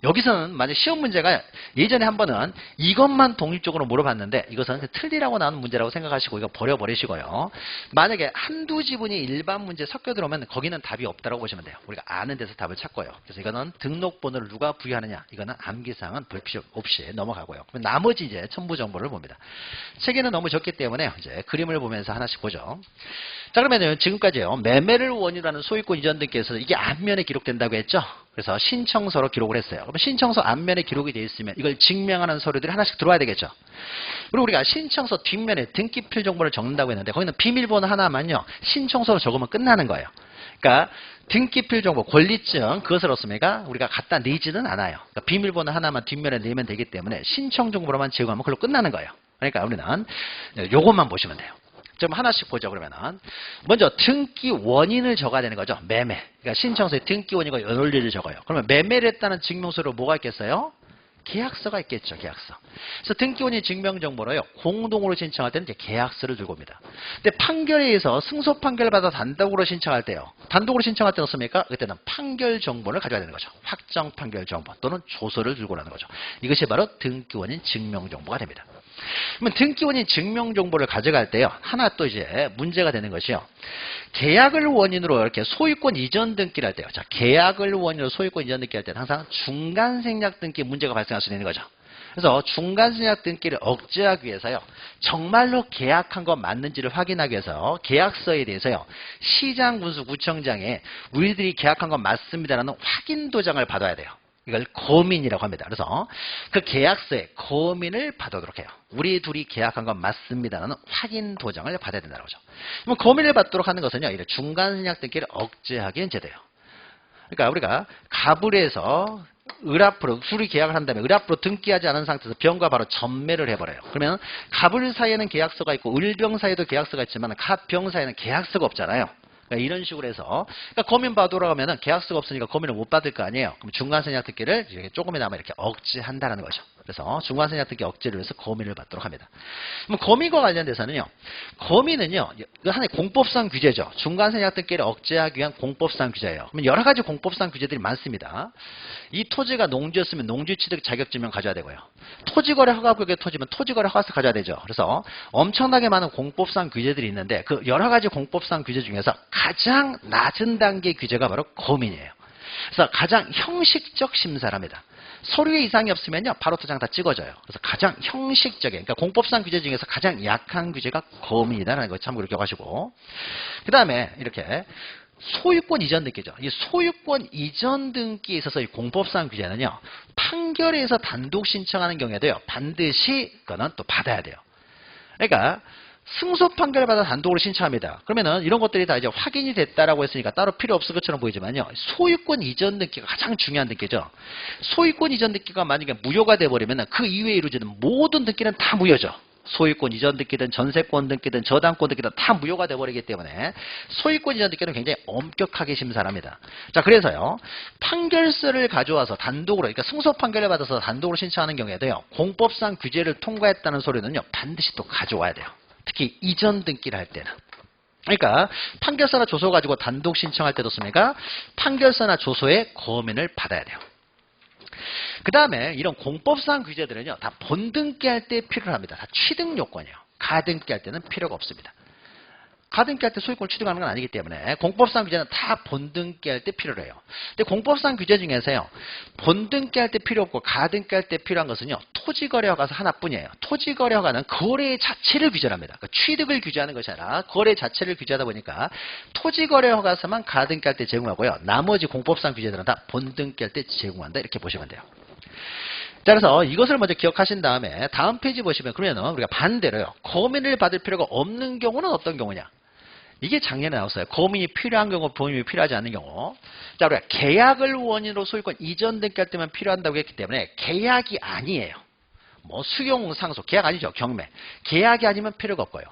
여기서는 만약 시험 문제가 예전에 한 번은 이것만 독립적으로 물어봤는데 이것은 틀리라고 나오는 문제라고 생각하시고 이거 버려버리시고요. 만약에 한두 지분이 일반 문제 섞여 들어오면 거기는 답이 없다고 보시면 돼요. 우리가 아는 데서 답을 찾고요. 그래서 이거는 등록번호를 누가 부여하느냐, 이거는 암기사항은 볼 필요 없이 넘어가고요. 그럼 나머지 이제 첨부 정보를 봅니다. 책에는 너무 적기 때문에 이제 그림을 보면서 하나씩 보죠. 자, 그러면 지금까지요, 매매를 원인으로 하는 소유권 이전 등기에서 이게 앞면에 기록된다고 했죠. 그래서 신청서로 기록을 했어요. 그러면 신청서 앞면에 기록이 되어 있으면 이걸 증명하는 서류들이 하나씩 들어와야 되겠죠. 그리고 우리가 신청서 뒷면에 등기필 정보를 적는다고 했는데 거기는 비밀번호 하나만요, 신청서로 적으면 끝나는 거예요. 그러니까 등기필 정보, 권리증, 그것을 얻습니까? 우리가 갖다 내지는 않아요. 그러니까 비밀번호 하나만 뒷면에 내면 되기 때문에 신청 정보로만 제공하면 그걸로 끝나는 거예요. 그러니까 우리는 요것만 보시면 돼요. 좀 하나씩 보죠. 그러면은 먼저 등기 원인을 적어야 되는 거죠. 매매. 그러니까 신청서에 등기 원인과 연원리를 적어요. 그러면 매매를 했다는 증명서로 뭐가 있겠어요? 계약서가 있겠죠. 계약서. 그래서 등기 원인 증명 정보로요, 공동으로 신청할 때는 이제 계약서를 들고 옵니다. 근데 판결에 의해서 승소 판결을 받아 단독으로 신청할 때요, 단독으로 신청할 때 어떻습니까? 그때는 판결 정보를 가져야 되는 거죠. 확정 판결 정보 또는 조서를 들고 오라는 거죠. 이것이 바로 등기 원인 증명 정보가 됩니다. 그러면 등기 원인 증명 정보를 가져갈 때요, 하나 또 이제 문제가 되는 것이요, 계약을 원인으로 이렇게 소유권 이전 등기를 할 때요. 자, 계약을 원인으로 소유권 이전 등기를 할 때는 항상 중간 생략 등기 문제가 발생할 수 있는 거죠. 그래서 중간 생략 등기를 억제하기 위해서요, 정말로 계약한 거 맞는지를 확인하기 위해서 계약서에 대해서요, 시장 군수 구청장에 우리들이 계약한 거 맞습니다라는 확인 도장을 받아야 돼요. 이걸 거민이라고 합니다. 그래서 그 계약서에 거민을 받도록 해요. 우리 둘이 계약한 건 맞습니다라는 확인 도장을 받아야 된다는 거죠. 그럼 거민을 받도록 하는 것은요, 이런 중간 생략 등기를 억제하기 위한 제도예요. 그러니까 우리가 갑을에서 을 앞으로 둘이 계약을 한 다음에 을 앞으로 등기하지 않은 상태에서 병과 바로 전매를 해버려요. 그러면 갑을 사이에는 계약서가 있고 을병 사이에도 계약서가 있지만 갑병 사이에는 계약서가 없잖아요. 그러니까 이런 식으로 해서, 그러니까 거민 받으러 가면은 계약서가 없으니까 거민을 못 받을 거 아니에요. 그럼 중간 생략 등기를 이렇게 조금이나마 이렇게 억제한다는 거죠. 그래서 중간 생략 등기 억제를 위해서 거민을 받도록 합니다. 그럼 거민과 관련돼서는요, 거민은요, 이거 하나의 공법상 규제죠. 중간 생략 등기를 억제하기 위한 공법상 규제예요. 그러면 여러 가지 공법상 규제들이 많습니다. 이 토지가 농지였으면 농지취득 자격증명 가져야 되고요. 토지거래 허가구역의 토지면 토지거래 허가서 가져야 되죠. 그래서 엄청나게 많은 공법상 규제들이 있는데 그 여러 가지 공법상 규제 중에서 가장 낮은 단계 규제가 바로 거민이에요. 그래서 가장 형식적 심사랍니다. 서류에 이상이 없으면요, 바로 도장 다 찍어져요. 그래서 가장 형식적인, 그러니까 공법상 규제 중에서 가장 약한 규제가 거민이다라는 거 참고로 기억하시고, 그 다음에 이렇게 소유권 이전 등기죠. 이 소유권 이전 등기에 있어서 이 공법상 규제는요, 판결에서 단독 신청하는 경우에도요, 반드시 그거는 또 받아야 돼요. 그러니까 승소 판결을 받아 단독으로 신청합니다. 그러면은 이런 것들이 다 이제 확인이 됐다라고 했으니까 따로 필요 없을 것처럼 보이지만요, 소유권 이전 등기가 가장 중요한 등기죠. 소유권 이전 등기가 만약에 무효가 돼버리면 그 이후에 이루어지는 모든 등기는 다 무효죠. 소유권 이전 등기든 전세권 등기든 저당권 등기든 다 무효가 돼버리기 때문에 소유권 이전 등기는 굉장히 엄격하게 심사합니다. 자, 그래서요, 판결서를 가져와서 단독으로, 그러니까 승소 판결을 받아서 단독으로 신청하는 경우에도요, 공법상 규제를 통과했다는 서류는요, 반드시 또 가져와야 돼요. 특히 이전 등기를 할 때는. 그러니까 판결서나 조서 가지고 단독 신청할 때도 씁니까? 판결서나 조서의 거민을 받아야 돼요. 그 다음에 이런 공법상 규제들은요, 다 본등기할 때 필요합니다. 다 취득 요건이에요. 가등기할 때는 필요가 없습니다. 가등기할 때 소유권을 취득하는 건 아니기 때문에 공법상 규제는 다 본등기할 때 필요로 해요. 근데 공법상 규제 중에서요, 본등기할 때 필요 없고 가등기할 때 필요한 것은요, 토지거래허가서 하나뿐이에요. 토지거래허가는 거래 자체를 규제합니다. 그러니까 취득을 규제하는 것이 아니라 거래 자체를 규제하다 보니까 토지거래허가서만 가등기할 때 제공하고요, 나머지 공법상 규제들은 다 본등기할 때 제공한다, 이렇게 보시면 돼요. 자, 그래서 이것을 먼저 기억하신 다음에 다음 페이지 보시면, 그러면은 우리가 반대로요, 거민을 받을 필요가 없는 경우는 어떤 경우냐? 이게 작년에 나왔어요. 거민이 필요한 경우, 보험이 필요하지 않는 경우. 자, 우리가 계약을 원인으로 소유권 이전 등기할 때만 필요한다고 했기 때문에 계약이 아니에요. 뭐 수용, 상속, 계약 아니죠. 경매. 계약이 아니면 필요가 없고요.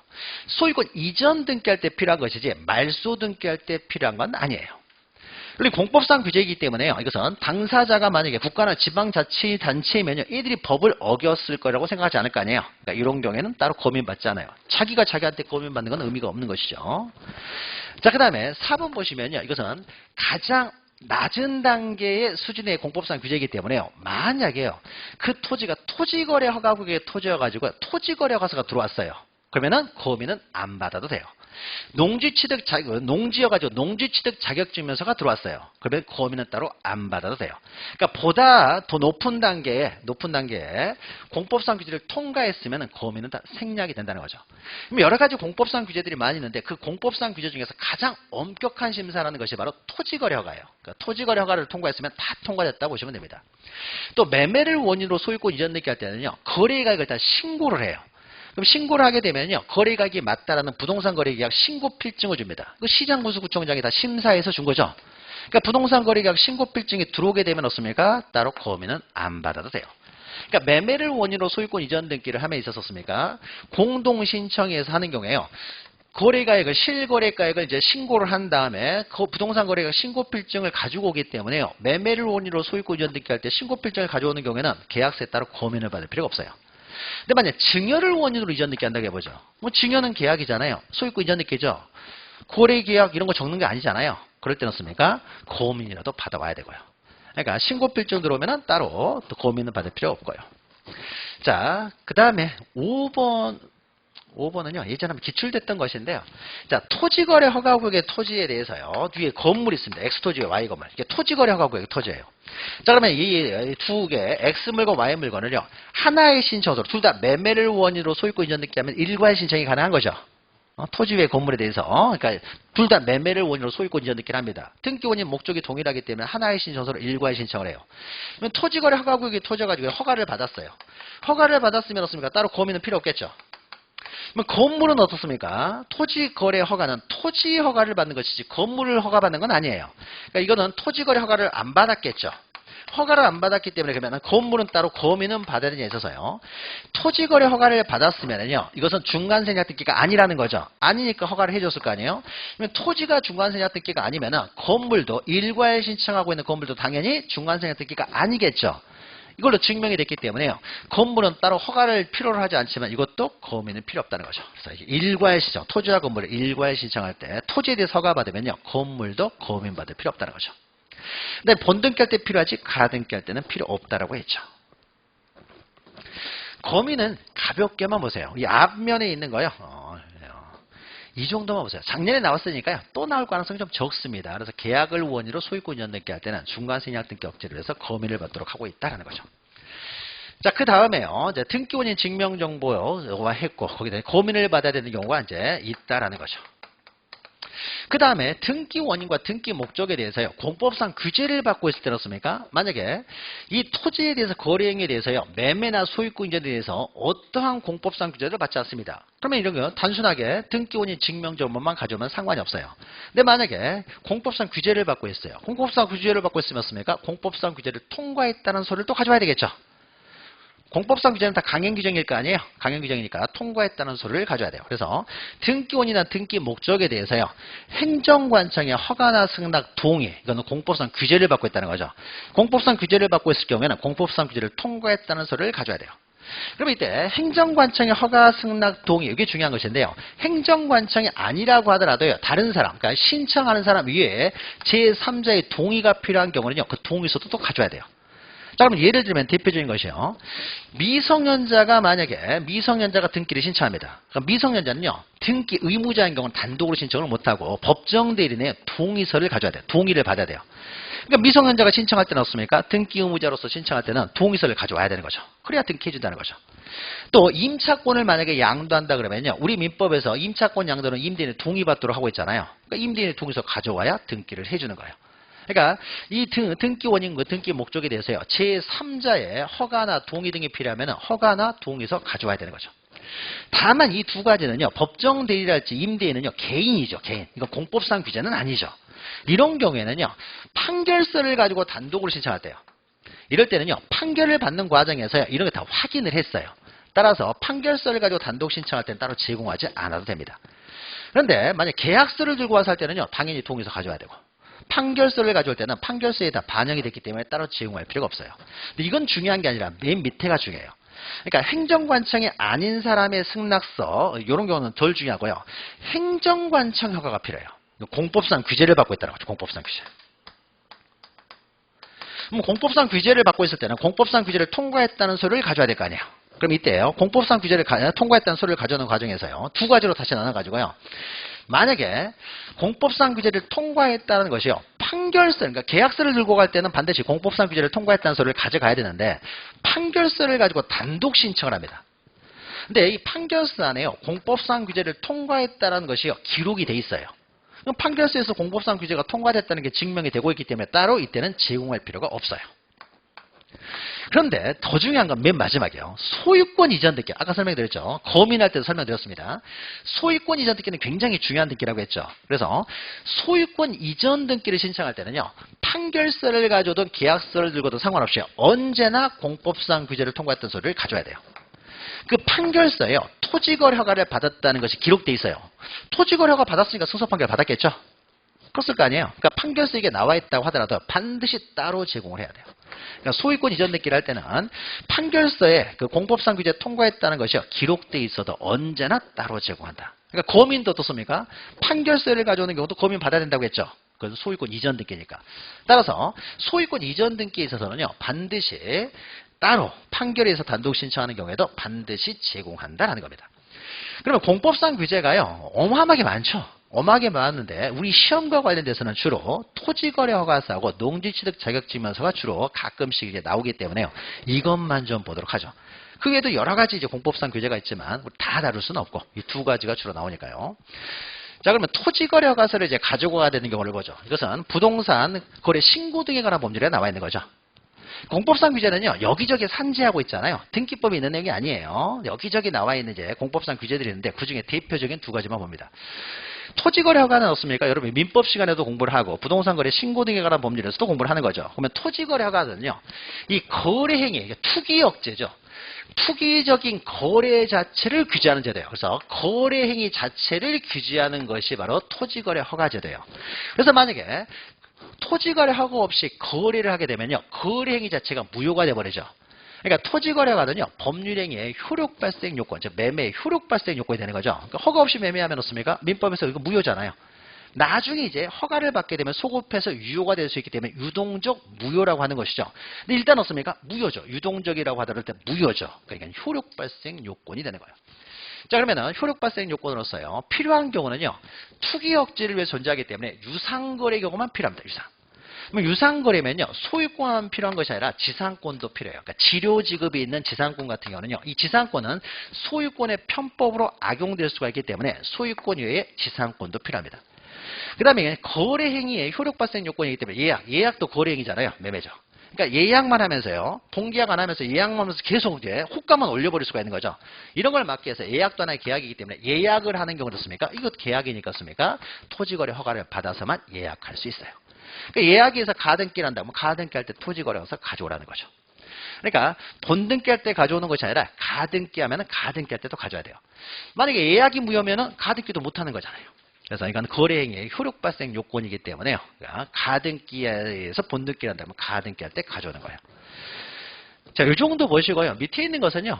소유권 이전 등기할 때 필요한 것이지 말소 등기할 때 필요한 건 아니에요. 그리고 공법상 규제이기 때문에요, 이것은 당사자가 만약에 국가나 지방자치단체이면요, 이들이 법을 어겼을 거라고 생각하지 않을 거 아니에요. 그러니까 이런 경우에는 따로 거민받지 않아요. 자기가 자기한테 거민받는 건 의미가 없는 것이죠. 자, 그 다음에 4번 보시면요, 이것은 가장 낮은 단계의 수준의 공법상 규제이기 때문에요. 만약에요, 그 토지가 토지거래 허가국의 토지여가지고 토지거래 허가서가 들어왔어요. 그러면은 거미는 안 받아도 돼요. 농지여가지고 농지취득 자격증명서가 들어왔어요. 그러면 거미는 따로 안 받아도 돼요. 그러니까 보다 더 높은 단계에 공법상 규제를 통과했으면 거미는 다 생략이 된다는 거죠. 그럼 여러 가지 공법상 규제들이 많이 있는데 그 공법상 규제 중에서 가장 엄격한 심사라는 것이 바로 토지거래 허가예요. 그러니까 토지거래 허가를 통과했으면 다 통과됐다고 보시면 됩니다. 또 매매를 원인으로 소유권 이전 등기할 때는요, 거래가액을 다 신고를 해요. 그럼 신고를 하게 되면요, 거래가액이 맞다라는 부동산 거래계약 신고 필증을 줍니다. 그 시장군수구청장이 다 심사해서 준 거죠. 그러니까 부동산 거래계약 신고 필증이 들어오게 되면 어떻습니까? 따로 거미는 안 받아도 돼요. 그러니까 매매를 원인으로 소유권 이전 등기를 함에 있었습니까? 공동 신청해서 하는 경우에요. 거래가액을 실거래가액을 이제 신고를 한 다음에 그 부동산 거래가액 신고 필증을 가지고 오기 때문에요. 매매를 원인으로 소유권 이전 등기할 때 신고 필증을 가져오는 경우에는 계약서에 따로 고민을 받을 필요가 없어요. 근데 만약 증여를 원인으로 이전 등기 한다고 해보죠. 뭐 증여는 계약이잖아요. 소유권 이전 등기죠. 거래 계약 이런 거 적는 게 아니잖아요. 그럴 때는 어떻습니까? 고민이라도 받아와야 되고요. 그러니까 신고 필증 들어오면은 따로 또 고민은 받을 필요 없고요. 자, 그 다음에 5번은요, 예전에 한번 기출됐던 것인데요. 자, 토지거래 허가구역의 토지에 대해서요, 뒤에 건물이 있습니다. X토지와 Y건물. 이게 토지거래 허가구역의 토지예요. 자, 그러면 이 두 개, X물건, Y물건을요, 하나의 신청서로, 둘 다 매매를 원인으로 소유권 이전 등기하면 일괄 신청이 가능한 거죠. 토지 외 건물에 대해서. 그러니까 둘 다 매매를 원인으로 소유권 이전 등기를 합니다. 등기 원인 목적이 동일하기 때문에 하나의 신청서로 일괄 신청을 해요. 그러면 토지거래 허가구역이 토져가지고 허가를 받았어요. 허가를 받았으면 어떻습니까? 따로 고민은 필요 없겠죠. 그럼 건물은 어떻습니까? 토지거래 허가는 토지 허가를 받는 것이지 건물을 허가받는 건 아니에요. 그러니까 이거는 토지거래 허가를 안 받았겠죠. 허가를 안 받았기 때문에 그러면 건물은 따로 거미는 받아야 되는 데 있어서요. 토지거래 허가를 받았으면요, 이것은 중간생략 등기가 아니라는 거죠. 아니니까 허가를 해줬을 거 아니에요. 그러면 토지가 중간생략 등기가 아니면은 건물도 일괄 신청하고 있는 건물도 당연히 중간생략 등기가 아니겠죠. 이걸로 증명이 됐기 때문에요. 건물은 따로 허가를 필요로 하지 않지만 이것도 거미는 필요 없다는 거죠. 그래서 일괄 신청, 토지와 건물을 일괄 신청할 때 토지에 대해서 허가 받으면요, 건물도 거민 받을 필요 없다는 거죠. 근데 본등기할 때 필요하지 가등기할 때는 필요 없다라고 했죠. 거미는 가볍게만 보세요. 이 앞면에 있는 거요. 이 정도만 보세요. 작년에 나왔으니까요. 또 나올 가능성이 좀 적습니다. 그래서 계약을 원인으로 소유권 이전 등기할 때는 중간생략 등기 억제를 해서 거미를 받도록 하고 있다는 거죠. 자, 그 다음에요. 이제 등기 원인 증명 정보와 했고 거기다 거민을 받아야 되는 경우가 이제 있다라는 거죠. 그 다음에 등기 원인과 등기 목적에 대해서요, 공법상 규제를 받고 있을 때는 어떻습니까? 만약에 이 토지에 대해서 거래행위에 대해서요, 매매나 소유권 이전에 대해서 어떠한 공법상 규제를 받지 않습니다. 그러면 이런 거 단순하게 등기 원인 증명 정보만 가져오면 상관이 없어요. 근데 만약에 공법상 규제를 받고 있어요. 공법상 규제를 받고 있으면 어떻습니까? 공법상 규제를 통과했다는 소리를 또 가져와야 되겠죠. 공법상 규제는 다 강행 규정일 거 아니에요. 강행 규정이니까 통과했다는 소리를 가져야 돼요. 그래서 등기원이나 등기 목적에 대해서요, 행정관청의 허가나 승낙 동의, 이거는 공법상 규제를 받고 있다는 거죠. 공법상 규제를 받고 있을 경우에는 공법상 규제를 통과했다는 소리를 가져야 돼요. 그럼 이때 행정관청의 허가, 승낙, 동의, 이게 중요한 것인데요. 행정관청이 아니라고 하더라도요, 다른 사람, 그러니까 신청하는 사람 위에 제3자의 동의가 필요한 경우는요, 그 동의서도 또 가져야 돼요. 자, 그럼 예를 들면 대표적인 것이요. 미성년자가 만약에 미성년자가 등기를 신청합니다. 그럼 미성년자는요, 등기 의무자인 경우는 단독으로 신청을 못하고 법정 대리인의 동의서를 가져야 돼요. 동의를 받아야 돼요. 그러니까 미성년자가 신청할 때는 어떻습니까? 등기 의무자로서 신청할 때는 동의서를 가져와야 되는 거죠. 그래야 등기해준다는 거죠. 또 임차권을 만약에 양도한다 그러면요, 우리 민법에서 임차권 양도는 임대인의 동의받도록 하고 있잖아요. 그러니까 임대인의 동의서 가져와야 등기를 해주는 거예요. 그러니까 이 등기 원인과 등기 목적에 대해서요, 제3자의 허가나 동의 등이 필요하면 허가나 동의서 가져와야 되는 거죠. 다만 이 두 가지는요, 법정 대리랄지 임대인은요, 개인이죠. 개인. 이건 공법상 규제는 아니죠. 이런 경우에는요, 판결서를 가지고 단독으로 신청할 때요. 이럴 때는요, 판결을 받는 과정에서요, 이런 게 다 확인을 했어요. 따라서 판결서를 가지고 단독 신청할 때는 따로 제공하지 않아도 됩니다. 그런데 만약 계약서를 들고 와서 할 때는요, 당연히 동의서 가져와야 되고, 판결서를 가져올 때는 판결서에 다 반영이 됐기 때문에 따로 제공할 필요가 없어요. 근데 이건 중요한 게 아니라 맨 밑에가 중요해요. 그러니까 행정관청이 아닌 사람의 승낙서, 이런 경우는 덜 중요하고요. 행정관청 허가가 필요해요. 공법상 규제를 받고 있다는 거죠. 공법상 규제. 그럼 공법상 규제를 받고 있을 때는 공법상 규제를 통과했다는 서류를 가져야 될 거 아니에요. 그럼 이때요. 공법상 규제를 통과했다는 서류를 가져오는 과정에서요. 두 가지로 다시 나눠가지고요. 만약에 공법상 규제를 통과했다는 것이요. 판결서, 그러니까 계약서를 들고 갈 때는 반드시 공법상 규제를 통과했다는 서류를 가져가야 되는데 판결서를 가지고 단독 신청을 합니다. 근데 이 판결서 안에요. 공법상 규제를 통과했다는 것이요. 기록이 돼 있어요. 그럼 판결서에서 공법상 규제가 통과됐다는 게 증명이 되고 있기 때문에 따로 이때는 제공할 필요가 없어요. 그런데 더 중요한 건 맨 마지막이에요. 소유권 이전 등기. 아까 설명드렸죠. 거민할 때도 설명드렸습니다. 소유권 이전 등기는 굉장히 중요한 등기라고 했죠. 그래서 소유권 이전 등기를 신청할 때는요. 판결서를 가져오든 계약서를 들고도 상관없이 언제나 공법상 규제를 통과했던 서류를 가져야 돼요. 그 판결서에요. 토지거래 허가를 받았다는 것이 기록돼 있어요. 토지거래 허가 받았으니까 승소 판결 받았겠죠? 그랬을 거 아니에요. 그러니까 판결서에 이게 나와 있다고 하더라도 반드시 따로 제공을 해야 돼요. 그러니까 소유권 이전 등기를 할 때는 판결서에 그 공법상 규제 통과했다는 것이 기록돼 있어도 언제나 따로 제공한다. 그러니까 거민도 어떻습니까? 판결서를 가져오는 경우도 거민 받아야 된다고 했죠. 그건 소유권 이전 등기니까. 따라서 소유권 이전 등기에 있어서는요. 반드시 따로 판결에서 단독 신청하는 경우에도 반드시 제공한다라는 겁니다. 그러면 공법상 규제가요. 어마어마하게 많죠. 어마하게 많은데 우리 시험과 관련돼서는 주로 토지거래 허가서하고 농지취득 자격증명서가 주로 가끔씩 이제 나오기 때문에요. 이것만 좀 보도록 하죠. 그 외에도 여러 가지 이제 공법상 규제가 있지만 다 다룰 수는 없고 이 두 가지가 주로 나오니까요. 자, 그러면 토지거래 허가서를 이제 가지고 가야 되는 경우를 보죠. 이것은 부동산 거래 신고 등에 관한 법률에 나와 있는 거죠. 공법상 규제는요, 여기저기 산재하고 있잖아요. 등기법이 있는 내용이 아니에요. 여기저기 나와 있는 이제 공법상 규제들이 있는데 그 중에 대표적인 두 가지만 봅니다. 토지거래 허가는 없습니까? 여러분 민법 시간에도 공부를 하고 부동산 거래 신고 등에 관한 법률에서도 공부를 하는 거죠. 그러면 토지거래 허가는요, 이 거래 행위, 투기 억제죠. 투기적인 거래 자체를 규제하는 제도예요. 그래서 거래 행위 자체를 규제하는 것이 바로 토지거래 허가제도예요. 그래서 만약에 토지거래 허가 없이 거래를 하게 되면요. 거래 행위 자체가 무효가 돼버리죠. 그러니까 토지거래가는요. 법률행위의 효력 발생 요건, 즉 매매의 효력 발생 요건이 되는 거죠. 그러니까 허가 없이 매매하면 어떻습니까? 민법에서 이거 무효잖아요. 나중에 이제 허가를 받게 되면 소급해서 유효가 될 수 있기 때문에 유동적 무효라고 하는 것이죠. 근데 일단 어떻습니까? 무효죠. 유동적이라고 하더라도 무효죠. 그러니까 효력 발생 요건이 되는 거예요. 자, 그러면은 효력 발생 요건으로서요. 필요한 경우는요. 투기 억제를 위해 존재하기 때문에 유상거래 경우만 필요합니다. 유상. 그럼 유상거래면요. 소유권만 필요한 것이 아니라 지상권도 필요해요. 그러니까 치료 지급이 있는 지상권 같은 경우는요. 이 지상권은 소유권의 편법으로 악용될 수가 있기 때문에 소유권 이외에 지상권도 필요합니다. 그 다음에 거래 행위의 효력 발생 요건이기 때문에 예약도 거래 행위잖아요. 매매죠. 그러니까 예약만 하면서요. 본계약 안 하면서 예약만 하면서 계속 이제 호가만 올려버릴 수가 있는 거죠. 이런 걸 막기 위해서 예약도 하나의 계약이기 때문에 예약을 하는 경우는 어떻습니까? 이것 계약이니까 어떻습니까? 토지거래 허가를 받아서만 예약할 수 있어요. 그러니까 예약에서 가등기를 한다면 가등기 할 때 토지거래 허가서 가져오라는 거죠. 그러니까 본등기 할 때 가져오는 것이 아니라 가등기 하면 가등기 할 때도 가져야 돼요. 만약에 예약이 무효면은 가등기도 못 하는 거잖아요. 그래서 이건 거래행위의 효력 발생 요건이기 때문에요. 그러니까 가등기에서 본등기를 한다면 가등기 할 때 가져오는 거예요. 자, 이 정도 보시고요. 밑에 있는 것은요.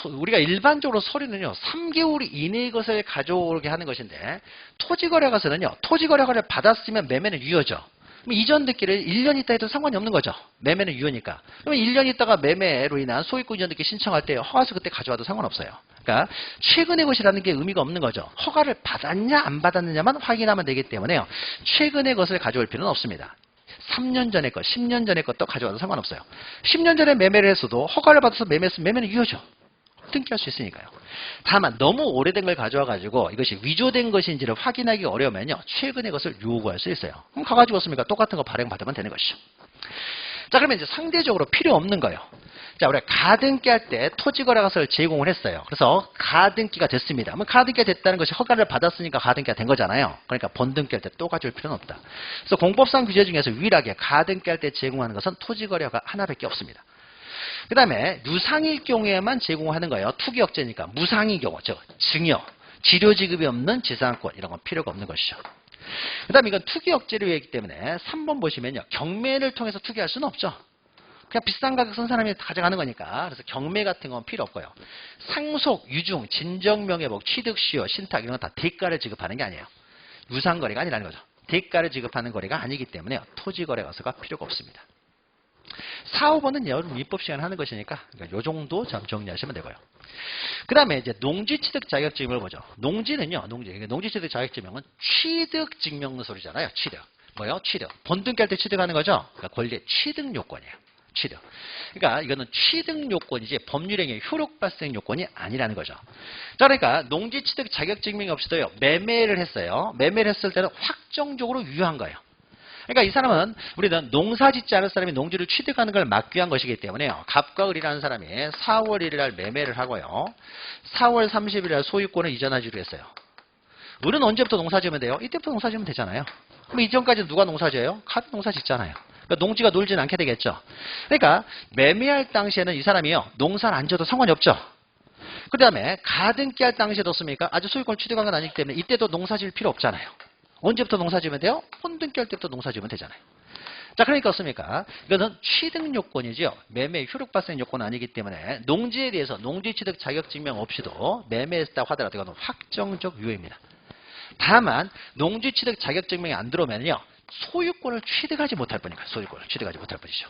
우리가 일반적으로 서류는요. 3개월 이내의 것을 가져오게 하는 것인데 토지거래 허가서는요. 토지거래 허가를 받았으면 매매는 유효죠. 그럼 이전 등기를 1년 있다 해도 상관이 없는 거죠. 매매는 유효니까. 그러면 1년 있다가 매매로 인한 소유권 이전 등기 신청할 때 허가서 그때 가져와도 상관없어요. 그러니까 최근의 것이라는 게 의미가 없는 거죠. 허가를 받았냐 안 받았느냐만 확인하면 되기 때문에요. 최근의 것을 가져올 필요는 없습니다. 3년 전의 것, 10년 전의 것도 가져와도 상관없어요. 10년 전에 매매를 했어도 허가를 받아서 매매했으면 매매는 유효죠. 등기할 수 있으니까요. 다만 너무 오래된 걸 가져와가지고 이것이 위조된 것인지를 확인하기 어려우면요. 최근의 것을 요구할 수 있어요. 그럼 가가지고 왔으니까 똑같은 거 발행받으면 되는 것이죠. 자, 그러면 이제 상대적으로 필요 없는 거예요. 자, 우리가 가등기 할 때 토지거래허가서를 제공을 했어요. 그래서 가등기가 됐습니다. 그럼 가등기가 됐다는 것이 허가를 받았으니까 가등기가 된 거잖아요. 그러니까 본등기 할 때 또 가져올 필요는 없다. 그래서 공법상 규제 중에서 유일하게 가등기 할 때 제공하는 것은 토지거래허가 하나밖에 없습니다. 그 다음에 유상일 경우에만 제공하는 거예요. 투기 억제니까. 무상의 경우, 즉 증여, 지료 지급이 없는 지상권 이런 건 필요가 없는 것이죠. 그 다음에 이건 투기 억제를 위하기 때문에 3번 보시면요. 경매를 통해서 투기할 수는 없죠. 그냥 비싼 가격 쓴 사람이 가져가는 거니까. 그래서 경매 같은 건 필요 없고요. 상속, 유증, 진정명예복, 취득시효, 신탁 이런 건 다 대가를 지급하는 게 아니에요. 유상거래가 아니라는 거죠. 대가를 지급하는 거래가 아니기 때문에 토지거래허가서가 필요가 없습니다. 4, 5번은 여러분 민법 시간 하는 것이니까 요 정도 좀 정리하시면 되고요. 그 다음에 이제 농지취득 자격증명을 보죠. 농지는요, 농지취득 자격증명은 취득 증명서류잖아요. 취득. 뭐요? 취득. 본등기 할 때 취득하는 거죠? 그러니까 권리의 취득 요건이에요. 취득. 그러니까 이거는 취득 요건이지 법률행위 효력 발생 요건이 아니라는 거죠. 자, 그러니까 농지취득 자격증명이 없이도요, 매매를 했어요. 매매를 했을 때는 확정적으로 유효한 거예요. 그러니까 이 사람은 우리는 농사 짓지 않을 사람이 농지를 취득하는 걸 막기 위한 것이기 때문에요. 갑과 을이라는 사람이 4월 1일 날 매매를 하고요. 4월 30일 날 소유권을 이전하기로 했어요. 을은 언제부터 농사 지으면 돼요? 이때부터 농사 지으면 되잖아요. 그럼 이전까지 누가 농사 지어요? 갑이 농사 짓잖아요. 그러니까 농지가 놀지는 않게 되겠죠. 그러니까 매매할 당시에는 이 사람이요, 농사를 안 지어도 상관이 없죠. 그 다음에 가등기 할 당시에 뒀습니까? 아주 소유권 취득한 건 아니기 때문에 이때도 농사 지을 필요 없잖아요. 언제부터 농사 지으면 돼요? 혼등기 할 때부터 농사 지으면 되잖아요. 자, 그러니까 어떻습니까? 이거는 취득 요건이죠. 매매 효력 발생 요건은 아니기 때문에 농지에 대해서 농지 취득 자격 증명 없이도 매매했다 하더라도 이거는 확정적 유효입니다. 다만 농지 취득 자격 증명이 안 들어오면요, 소유권을 취득하지 못할 뿐이니까 소유권을 취득하지 못할 뿐이죠.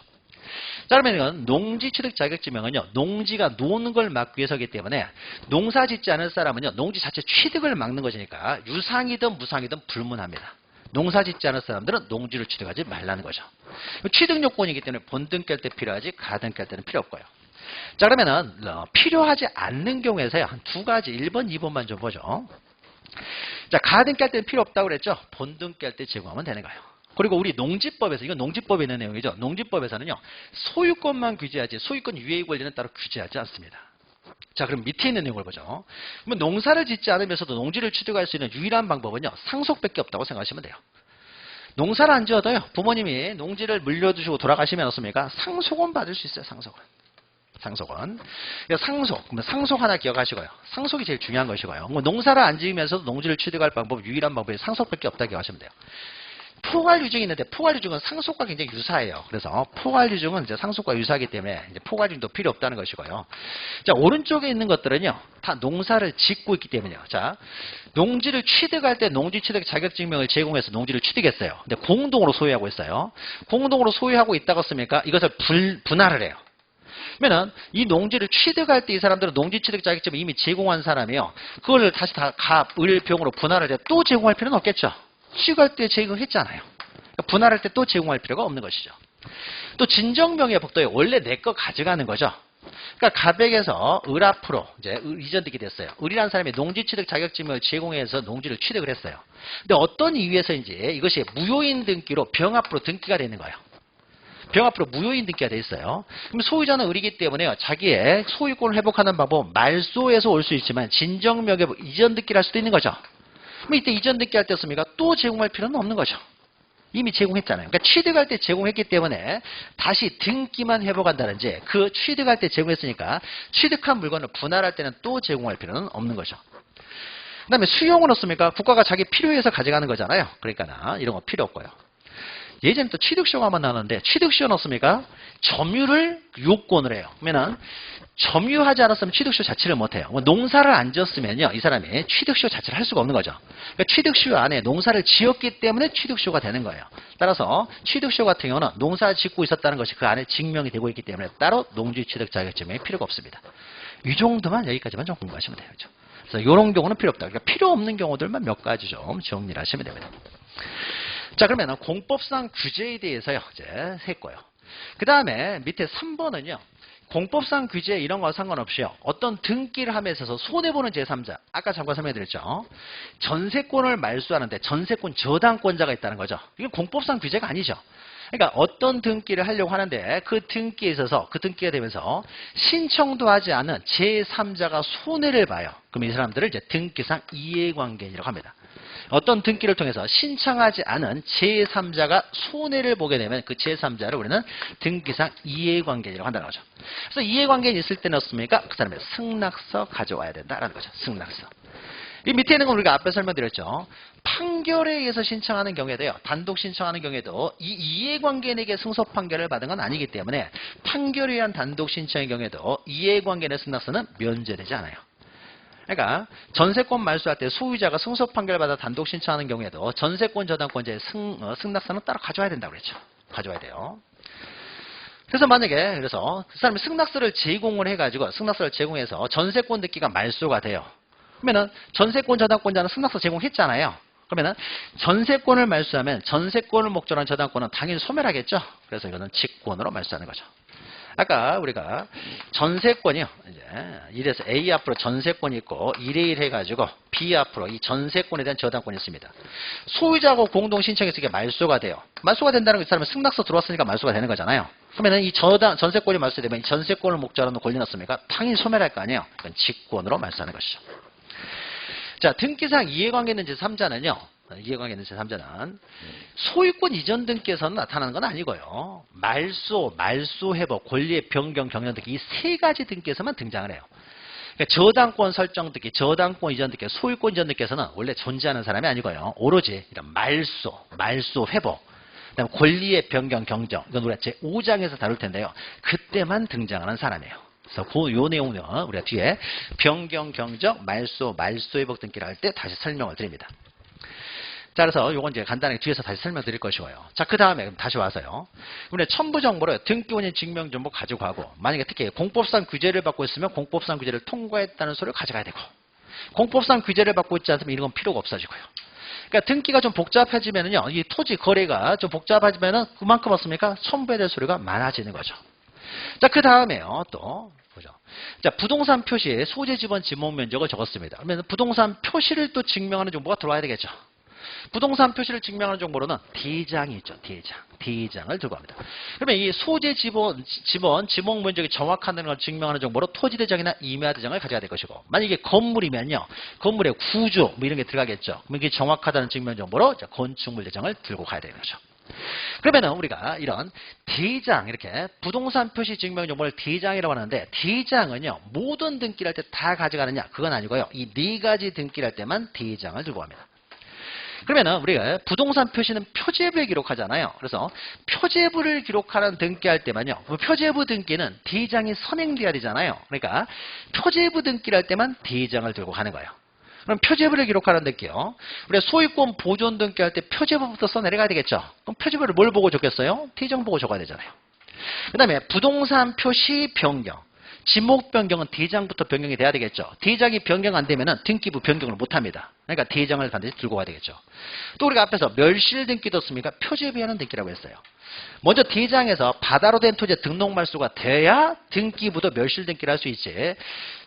자, 그러면 이건 농지 취득 자격 증명은요, 농지가 노는 걸 막기 위해서이기 때문에 농사 짓지 않을 사람은요, 농지 자체 취득을 막는 것이니까 유상이든 무상이든 불문합니다. 농사 짓지 않을 사람들은 농지를 취득하지 말라는 거죠. 취득 요건이기 때문에 본등기 할 때 필요하지 가등기 할 때는 필요 없고요. 자, 그러면은 필요하지 않는 경우에서요, 한 두 가지 1번, 2번만 좀 보죠. 자, 가등기 할 때는 필요 없다고 그랬죠. 본등기 할 때 제공하면 되는 거예요. 그리고 우리 농지법에서, 이건 농지법에 있는 내용이죠. 농지법에서는요, 소유권만 규제하지 소유권 유예 권리는 따로 규제하지 않습니다. 자, 그럼 밑에 있는 내용을 보죠. 그러면 농사를 짓지 않으면서도 농지를 취득할 수 있는 유일한 방법은요, 상속밖에 없다고 생각하시면 돼요. 농사를 안 지어도요, 부모님이 농지를 물려주시고 돌아가시면 어떻습니까? 상속은 받을 수 있어요. 상속은. 상속. 그러면 상속 하나 기억하시고요. 상속이 제일 중요한 것이고요. 뭐 농사를 안 지으면서도 농지를 취득할 방법, 유일한 방법이 상속밖에 없다고 기억하시면 돼요. 포괄유증이 있는데 포괄유증은 상속과 굉장히 유사해요. 그래서 포괄유증은 이제 상속과 유사하기 때문에 이제 포괄유증도 필요 없다는 것이고요. 자, 오른쪽에 있는 것들은요, 다 농사를 짓고 있기 때문에요. 자, 농지를 취득할 때 농지취득 자격증명을 제공해서 농지를 취득했어요. 근데 공동으로 소유하고 있어요. 공동으로 소유하고 있다고 했습니까? 이것을 분할을 해요. 그러면은 이 농지를 취득할 때 이 사람들은 농지취득 자격증을 이미 제공한 사람이요, 그걸 다시 다 갑, 을, 병으로 분할할 때 또 제공할 필요는 없겠죠. 취득할 때 제공했잖아요. 그러니까 분할할 때 또 제공할 필요가 없는 것이죠. 또 진정명의 복도에 원래 내 거 가져가는 거죠. 그러니까 가백에서 을 앞으로 이제 이전되게 됐어요. 을이라는 사람이 농지취득 자격증명을 제공해서 농지를 취득을 했어요. 근데 어떤 이유에서인지 이것이 무효인 등기로 병 앞으로 등기가 되는 거예요. 병 앞으로 무효인 등기가 돼 있어요. 그럼 소유자는 을이기 때문에 자기의 소유권을 회복하는 방법은 말소에서 올 수 있지만 진정명의 이전 등기를 할 수도 있는 거죠. 그럼 이때 이전 등기 할 때였습니까? 또 제공할 필요는 없는 거죠. 이미 제공했잖아요. 그러니까 취득할 때 제공했기 때문에 다시 등기만 회복한다든지, 그 취득할 때 제공했으니까 취득한 물건을 분할할 때는 또 제공할 필요는 없는 거죠. 그 다음에 수용은 어떻습니까? 국가가 자기 필요해서 가져가는 거잖아요. 그러니까 이런 거 필요 없고요. 예전에 또 취득시효가 나왔는데, 취득시효는 어떻습니까? 점유를 요건을 해요. 그러면은 점유하지 않았으면 취득시효 자체를 못해요. 농사를 안 지었으면요, 이 사람이 취득시효 자체를 할 수가 없는 거죠. 그러니까 취득시효 안에 농사를 지었기 때문에 취득시효가 되는 거예요. 따라서 취득시효 같은 경우는 농사를 짓고 있었다는 것이 그 안에 증명이 되고 있기 때문에 따로 농지취득 자격증명이 필요가 없습니다. 이 정도만, 여기까지만 좀 공부하시면 돼요. 그렇죠? 그래서 이런 경우는 필요 없다. 그러니까 필요 없는 경우들만 몇 가지 좀 정리를 하시면 됩니다. 자, 그러면 공법상 규제에 대해서요, 이제 했고요. 그 다음에 밑에 3번은요, 공법상 규제 이런 거와 상관없이요, 어떤 등기를 함에 있어서 손해보는 제3자, 아까 잠깐 설명드렸죠. 전세권을 말소하는데 전세권 저당권자가 있다는 거죠. 이건 공법상 규제가 아니죠. 그러니까 어떤 등기를 하려고 하는데 그 등기에 있어서, 그 등기가 되면서 신청도 하지 않은 제3자가 손해를 봐요. 그럼 이 사람들을 이제 등기상 이해관계인이라고 합니다. 어떤 등기를 통해서 신청하지 않은 제3자가 손해를 보게 되면 그 제3자를 우리는 등기상 이해관계인이라고 한다는 거죠. 그래서 이해관계인이 있을 때는 어떻습니까? 그 사람의 승낙서 가져와야 된다라는 거죠. 승낙서. 이 밑에 있는 건 우리가 앞에 설명드렸죠. 판결에 의해서 신청하는 경우에도요, 단독 신청하는 경우에도 이 이해관계인에게 승소 판결을 받은 건 아니기 때문에 판결에 의한 단독 신청의 경우에도 이해관계인의 승낙서는 면제되지 않아요. 그러니까 전세권 말소할 때 소유자가 승소 판결을 받아 단독 신청하는 경우에도 전세권 저당권자의 승낙서는 따로 가져와야 된다고 그랬죠. 가져와야 돼요. 그래서 만약에 그래서 그 사람이 승낙서를 제공을 해가지고 승낙서를 제공해서 전세권 등기가 말소가 돼요. 그러면은 전세권 저당권자는 승낙서 제공했잖아요. 그러면은 전세권을 말소하면 전세권을 목적으로 한 저당권은 당연히 소멸하겠죠. 그래서 이거는 직권으로 말소하는 거죠. 아까 우리가 전세권이요. 이제 이래서 A 앞으로 전세권이 있고 1에 1 해가지고 B 앞으로 이 전세권에 대한 저당권이 있습니다. 소유자하고 공동 신청해서 이게 말소가 돼요. 말소가 된다는 건 이 사람은 승낙서 들어왔으니까 말소가 되는 거잖아요. 그러면 이 전세권이 말소되면 이 전세권을 목적으로 하는 권리 넣습니까? 당연히 소멸할 거 아니에요. 이건 직권으로 말소하는 것이죠. 자, 등기상 이해관계 있는 제3자는요. 이해관계 있는 제3자는 소유권 이전 등기에서는 나타나는 건 아니고요. 말소, 회복, 권리의 변경, 경영 등기 이 세 가지 등기에서만 등장을 해요. 그러니까 저당권 설정 등기, 저당권 이전 등기, 소유권 이전 등기에서는 원래 존재하는 사람이 아니고요. 오로지 이런 말소, 회복, 그다음 권리의 변경, 경정 이건 우리가 제5장에서 다룰 텐데요. 그때만 등장하는 사람이에요. 그래서 요 내용은 우리가 뒤에 변경, 경정, 말소, 회복 등기를 할 때 다시 설명을 드립니다. 자, 그래서 요건 이제 간단하게 뒤에서 다시 설명드릴 것이고요. 자, 그 다음에 다시 와서요. 우리 첨부 정보를 등기원인 증명 정보 가지고 가고, 만약에 특히 공법상 규제를 받고 있으면 공법상 규제를 통과했다는 소리를 가져가야 되고, 공법상 규제를 받고 있지 않으면 이런 건 필요가 없어지고요. 그러니까 등기가 좀 복잡해지면은요, 이 토지 거래가 좀 복잡해지면은 그만큼 없습니까? 첨부해야 될 소리가 많아지는 거죠. 자, 그 다음에요, 또. 보죠. 자, 부동산 표시에 소재 지번 지목 면적을 적었습니다. 그러면 부동산 표시를 또 증명하는 정보가 들어와야 되겠죠. 부동산 표시를 증명하는 정보로는 D장이 있죠. D장을 들고 갑니다. 그러면 이 소재 지번, 지목 면적이 정확하다는 걸 증명하는 정보로 토지대장이나 임야대장을 가져야 될 것이고, 만약에 건물이면요, 건물의 구조 뭐 이런 게 들어가겠죠. 그럼 이게 정확하다는 증명 정보로 건축물 대장을 들고 가야 되는 거죠. 그러면은 우리가 이런 D장, 이렇게 부동산 표시 증명 정보를 D장이라고 하는데, D장은요 모든 등기를 할 때 다 가져가느냐? 그건 아니고요. 이 네 가지 등기를 할 때만 D장을 들고 갑니다. 그러면은 우리가 부동산 표시는 표제부에 기록하잖아요. 그래서 표제부를 기록하는 등기할 때만요. 표제부 등기는 D장이 선행돼야 되잖아요. 그러니까 표제부 등기를 할 때만 D장을 들고 가는 거예요. 그럼 표제부를 기록하는 등기요. 우리가 소유권 보존 등기할 때 표제부부터 써내려가야 되겠죠. 그럼 표제부를 뭘 보고 적겠어요? D장 보고 적어야 되잖아요. 그 다음에 부동산 표시 변경. 지목 변경은 D장부터 변경이 돼야 되겠죠. D장이 변경 안 되면은 등기부 변경을 못 합니다. 그러니까 D장을 반드시 들고 가야 되겠죠. 또 우리가 앞에서 멸실 등기도 씁니까? 표제부에 하는 등기라고 했어요. 먼저 D장에서 바다로 된 토지의 등록 말소가 돼야 등기부도 멸실 등기를 할 수 있지.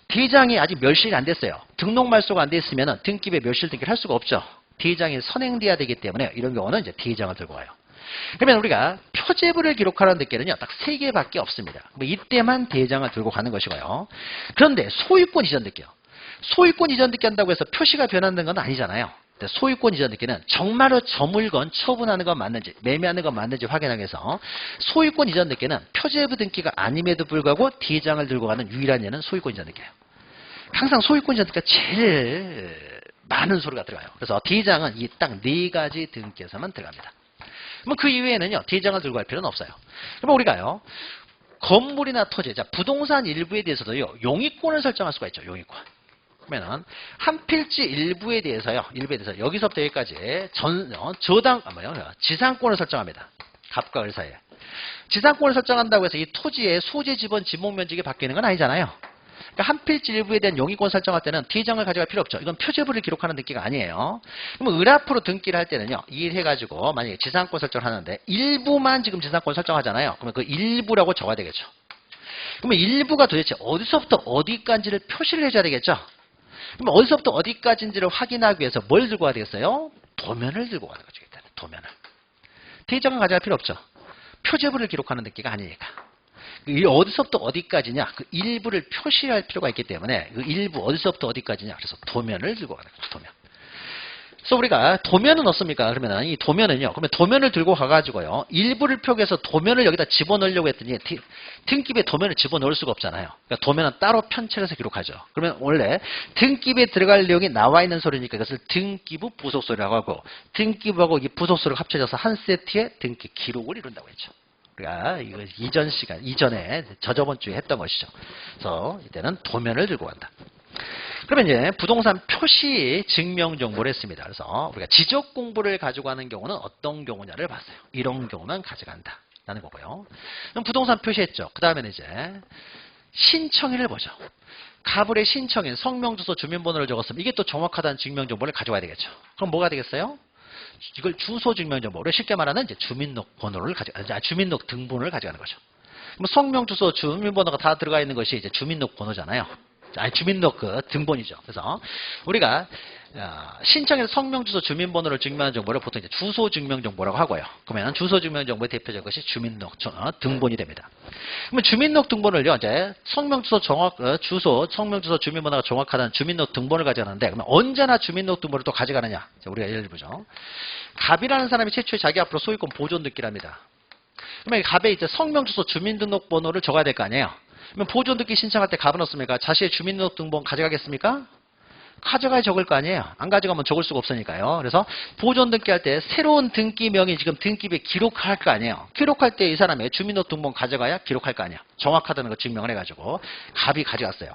D장이 아직 멸실이 안 됐어요. 등록 말소가 안 됐으면은 등기부에 멸실 등기를 할 수가 없죠. D장이 선행돼야 되기 때문에 이런 경우는 이제 D장을 들고 와요. 그러면 우리가 표제부를 기록하는 등기는요, 딱 3개밖에 없습니다. 이때만 D장을 들고 가는 것이고요. 그런데 소유권 이전 등기요. 소유권 이전 등기 한다고 해서 표시가 변하는 건 아니잖아요. 소유권 이전 등기는 정말로 저 물건 처분하는 건 맞는지, 매매하는 건 맞는지 확인하기 위해서 소유권 이전 등기는 표제부 등기가 아님에도 불구하고 D장을 들고 가는 유일한 예는 소유권 이전 등기예요. 항상 소유권 이전 등기가 제일 많은 소리가 들어가요. 그래서 D장은 이 딱 4가지 등기에서만 들어갑니다. 그럼 그 이외에는요, D장을 들고 갈 필요는 없어요. 그럼 우리가요, 건물이나 토지, 자, 부동산 일부에 대해서도요, 용의권을 설정할 수가 있죠, 용의권. 그러면은, 한 필지 일부에 대해서 여기서부터 여기까지 지상권을 설정합니다. 갑과 을 사이에. 지상권을 설정한다고 해서 이 토지의 소재 지번 지목 면적이 바뀌는 건 아니잖아요. 그러니까 한 필지 일부에 대한 용의권 설정할 때는 D장을 가져갈 필요 없죠. 이건 표제부를 기록하는 등기가 아니에요. 그럼 을 앞으로 등기를 할 때는요, 이 일 해가지고 만약에 지상권 설정을 하는데 일부만 지금 지상권 설정하잖아요. 그러면 그 일부라고 적어야 되겠죠. 그러면 일부가 도대체 어디서부터 어디까지를 표시를 해줘야 되겠죠. 그럼 어디서부터 어디까지인지를 확인하기 위해서 뭘 들고 가야 되겠어요? 도면을 들고 가는 거죠. 일단 도면을. D장을 가져갈 필요 없죠. 표제부를 기록하는 등기가 아니니까. 어디서부터 어디까지냐, 그 일부를 표시할 필요가 있기 때문에 그 일부 어디서부터 어디까지냐, 그래서 도면을 들고 가는 거죠. 도면. 그래서 우리가 도면은 없습니까? 그러면 이 도면은요, 그러면 도면을 들고 가가지고요, 일부를 표기해서 도면을 여기다 집어넣으려고 했더니 등기부에 도면을 집어넣을 수가 없잖아요. 그러니까 도면은 따로 편찬해서 기록하죠. 그러면 원래 등기부에 들어갈 내용이 나와 있는 소리니까 이것을 등기부 부속소리라고 하고, 등기부하고 이 부속소리가 합쳐져서 한 세트의 등기 기록을 이룬다고 했죠. 우리가 이거 이전에 저번 주에 했던 것이죠. 그래서 이때는 도면을 들고 간다. 그러면 이제 부동산 표시 증명 정보를 했습니다. 그래서 우리가 지적 공부를 가지고 가는 경우는 어떤 경우냐를 봤어요. 이런 경우는 가져간다. 라는 거고요. 그럼 부동산 표시했죠. 그 다음에는 이제 신청인을 보죠. 가불의 신청인, 성명, 주소, 주민번호를 적었으면 이게 또 정확하다는 증명정보를 가져와야 되겠죠. 그럼 뭐가 되겠어요? 이걸 주소 증명정보를 쉽게 말하는 이제 주민등록번호를 주민등록 등본을 가져가는 거죠. 그럼 성명, 주소, 주민번호가 다 들어가 있는 것이 이제 주민등록번호잖아요. 주민등록 그 등본이죠. 그래서 우리가 신청해서 성명, 주소, 주민번호를 증명하는 정보를 보통 이제 주소 증명정보라고 하고요. 그러면 주소 증명정보의 대표적인 것이 주민등록 등본이 됩니다. 그러면 주민등록 등본을요, 이제 성명, 주소, 주소, 성명, 주소, 주민번호가 정확하다는 주민등록 등본을 가져가는데, 그러면 언제나 주민등록 등본을 또 가져가느냐? 자, 우리가 예를 들보죠. 갑이라는 사람이 최초에 자기 앞으로 소유권 보존 등기랍니다. 그러면 갑에 이제 성명, 주소, 주민등록번호를 적어야 될 거 아니에요? 그러면 보존 등기 신청할 때 갑은 없습니까? 자신의 주민등록 등본 가져가겠습니까? 가져가야 적을 거 아니에요. 안 가져가면 적을 수가 없으니까요. 그래서 보존 등기할 때 새로운 등기명이 지금 등기부에 기록할 거 아니에요. 기록할 때 이 사람의 주민등록 등본 가져가야 기록할 거 아니에요. 정확하다는 거 증명을 해가지고 갑이 가져갔어요.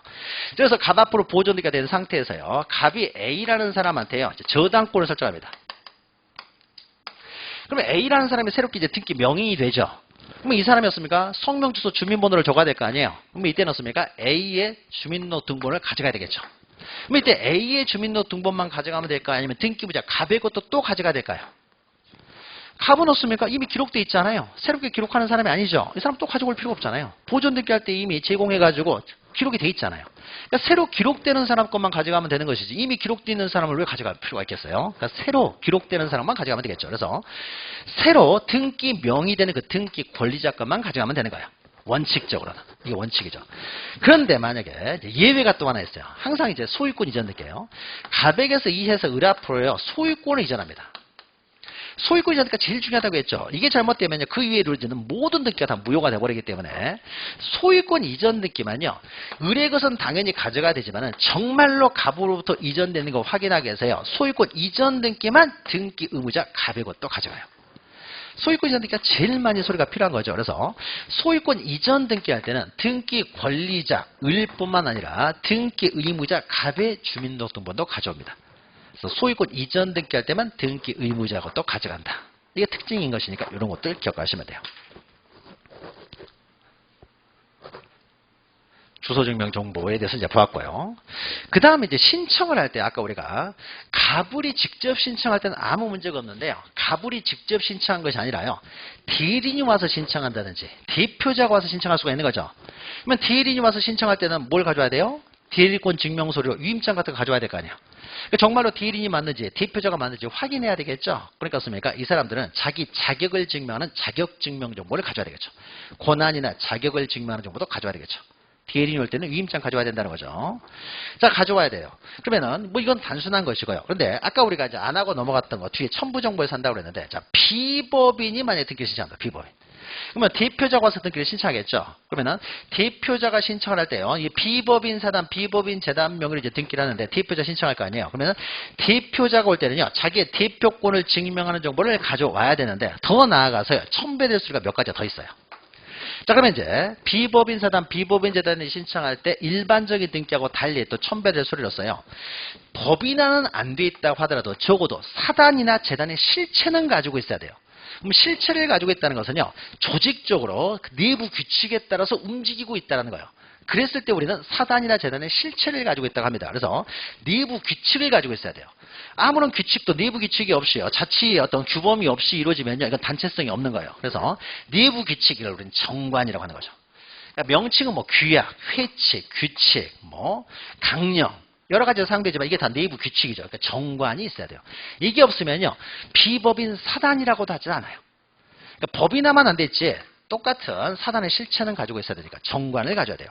그래서 갑 앞으로 보존 등기가 된 상태에서요. 갑이 A라는 사람한테요. 저당권을 설정합니다. 그러면 A라는 사람이 새롭게 이제 등기 명의이 되죠. 그러면 이 사람이었습니까? 성명, 주소, 주민번호를 적어야 될 거 아니에요. 그러면 이때는 어떻습니까? A의 주민등록 등본을 가져가야 되겠죠. 그럼 이때 A의 주민등록 등본만 가져가면 될까요? 아니면 등기부자 갑의 것도 또 가져가야 될까요? 갑은 없습니까? 이미 기록돼 있잖아요. 새롭게 기록하는 사람이 아니죠. 이 사람 또 가져올 필요가 없잖아요. 보존 등기할 때 이미 제공해가지고 기록이 돼 있잖아요. 그러니까 새로 기록되는 사람 것만 가져가면 되는 것이지 이미 기록되어 있는 사람을 왜 가져갈 필요가 있겠어요? 그러니까 새로 기록되는 사람만 가져가면 되겠죠. 그래서 새로 등기 명의 되는 그 등기 권리자 것만 가져가면 되는 거예요. 원칙적으로는. 이게 원칙이죠. 그런데 만약에 예외가 또 하나 있어요. 항상 이제 소유권 이전 등기예요. 갑에게서 이해해서 을 앞으로요. 소유권을 이전합니다. 소유권 이전 등기가 제일 중요하다고 했죠. 이게 잘못되면 그 이외의 룰지는 모든 등기가 다 무효가 돼버리기 때문에 소유권 이전 등기만요. 을의 것은 당연히 가져가야 되지만 정말로 갑으로부터 이전되는 거 확인하기 위해서요. 소유권 이전 등기만 등기 의무자 갑의 것도 가져가요. 소유권 이전 등기가 제일 많이 소리가 필요한 거죠. 그래서 소유권 이전 등기할 때는 등기 권리자 을뿐만 아니라 등기 의무자 갑의 주민등록등본도 가져옵니다. 그래서 소유권 이전 등기할 때만 등기 의무자 것도 가져간다. 이게 특징인 것이니까 이런 것들 기억하시면 돼요. 주소증명 정보에 대해서 이제 보았고요. 그 다음에 이제 신청을 할 때 아까 우리가 가불이 직접 신청할 때는 아무 문제가 없는데요. 가불이 직접 신청한 것이 아니라요. 대리인이 와서 신청한다든지 대표자가 와서 신청할 수가 있는 거죠. 그러면 대리인이 와서 신청할 때는 뭘 가져와야 돼요? 대리권 증명서류, 위임장 같은 거 가져와야 될 거 아니에요. 그러니까 정말로 대리인이 맞는지 대표자가 맞는지 확인해야 되겠죠. 그러니까 이 사람들은 자기 자격을 증명하는 자격증명 정보를 가져와야 되겠죠. 권한이나 자격을 증명하는 정보도 가져와야 되겠죠. 대리인이 올 때는 위임장 가져와야 된다는 거죠. 자, 가져와야 돼요. 그러면은 뭐 이건 단순한 것이고요. 그런데 아까 우리가 이제 안 하고 넘어갔던 거 뒤에 첨부 정보에서 한다고 그랬는데, 자, 비법인이 만약에 등기를 신청한다. 비법인. 그러면 대표자가 와서 등기를 신청하겠죠. 그러면은 대표자가 신청을 할 때요. 이 비법인 사단, 비법인 재단 명의를 이제 등기를 하는데 대표자 신청할 거 아니에요. 그러면 대표자가 올 때는요. 자기의 대표권을 증명하는 정보를 가져와야 되는데 더 나아가서요. 첨부될 수가 몇 가지가 더 있어요. 자, 그러면 이제 비법인 사단, 비법인 재단이 신청할 때 일반적인 등기하고 달리 또 첨부될 소리로서요. 법인화는 안 돼 있다고 하더라도 적어도 사단이나 재단의 실체는 가지고 있어야 돼요. 그럼 실체를 가지고 있다는 것은요. 조직적으로 내부 규칙에 따라서 움직이고 있다는 거예요. 그랬을 때 우리는 사단이나 재단의 실체를 가지고 있다고 합니다. 그래서 내부 규칙을 가지고 있어야 돼요. 아무런 규칙도 내부 규칙이 없이요. 자치의 어떤 규범이 없이 이루어지면요. 이건 단체성이 없는 거예요. 그래서 내부 규칙을 우리는 정관이라고 하는 거죠. 그러니까 명칭은 뭐 규약, 회칙, 규칙, 뭐 강령 여러 가지로 사용되지만 이게 다 내부 규칙이죠. 그러니까 정관이 있어야 돼요. 이게 없으면요. 비법인 사단이라고도 하지 않아요. 그러니까 법인화만 안 됐지 똑같은 사단의 실체는 가지고 있어야 되니까 정관을 가져야 돼요.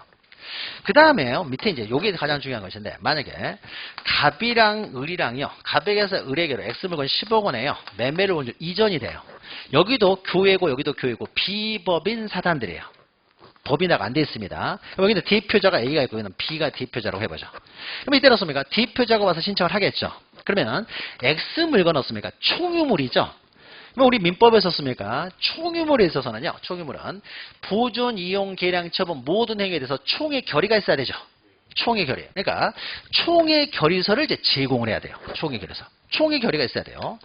그 다음에 밑에 이제 요게 가장 중요한 것인데 만약에 갑이랑 을이랑요. 갑에게서 을에게로 X물건 10억 원에요. 매매를 먼저 이전이 돼요. 여기도 교회고 여기도 교회고 비법인 사단들이에요. 법인화가 안 돼 있습니다. 여기는 대표자가 A가 있고 여기는 B가 대표자라고 해보죠. 그럼 이때는 어떻습니까? 대표자가 와서 신청을 하겠죠. 그러면 X물건 어떻습니까? 총유물이죠. 그럼 우리 민법에 썼습니까? 총유물에 있어서는요. 총유물은 보존, 이용, 계량, 처분 모든 행위에 대해서 총의 결의가 있어야 되죠. 총의 결의. 그러니까 총의 결의서를 이제 제공을 해야 돼요. 총의 결의서. 총의 결의가 있어야 돼요.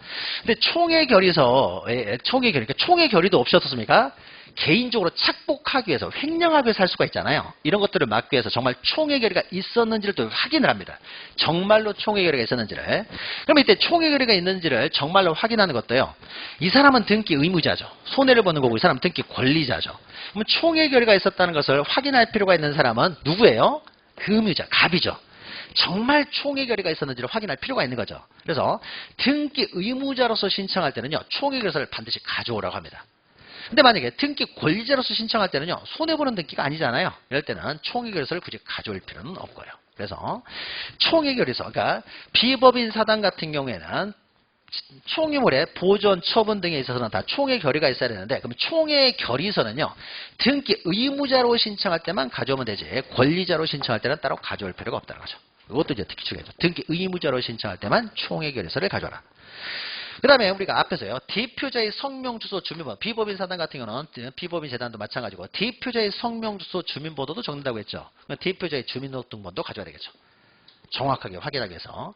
근데 총의 결의서, 그러니까 총의 결의도 없이 어떻습니까? 개인적으로 착복하기 위해서, 횡령하기 위해서 할 수가 있잖아요. 이런 것들을 막기 위해서 정말 총의 결의가 있었는지를 또 확인을 합니다. 정말로 총의 결의가 있었는지를. 그럼 이때 총의 결의가 있는지를 정말로 확인하는 것도요. 이 사람은 등기 의무자죠. 손해를 보는 거고 이 사람은 등기 권리자죠. 그럼 총의 결의가 있었다는 것을 확인할 필요가 있는 사람은 누구예요? 그 의무자, 갑이죠. 정말 총의 결의가 있었는지를 확인할 필요가 있는 거죠. 그래서 등기 의무자로서 신청할 때는요. 총의 결의서를 반드시 가져오라고 합니다. 근데 만약에 등기 권리자로서 신청할 때는요. 손해보는 등기가 아니잖아요. 이럴 때는 총의 결의서를 굳이 가져올 필요는 없고요. 그래서 총의 결의서, 그러니까 비법인 사단 같은 경우에는 총유물의 보존, 처분 등에 있어서는 다 총의 결의가 있어야 되는데, 그럼 총의 결의서는요, 등기 의무자로 신청할 때만 가져오면 되지, 권리자로 신청할 때는 따로 가져올 필요가 없다는 거죠. 이것도 이제 특히 중요하죠. 등기 의무자로 신청할 때만 총의 결의서를 가져와라. 그 다음에 우리가 앞에서요, 대표자의 성명, 주소, 주민번호, 비법인 사단 같은 경우는 비법인 재단도 마찬가지고 대표자의 성명, 주소, 주민번호도 적는다고 했죠. 대표자의 주민등록번호도 가져와야 되겠죠. 정확하게 확인하기 위해서.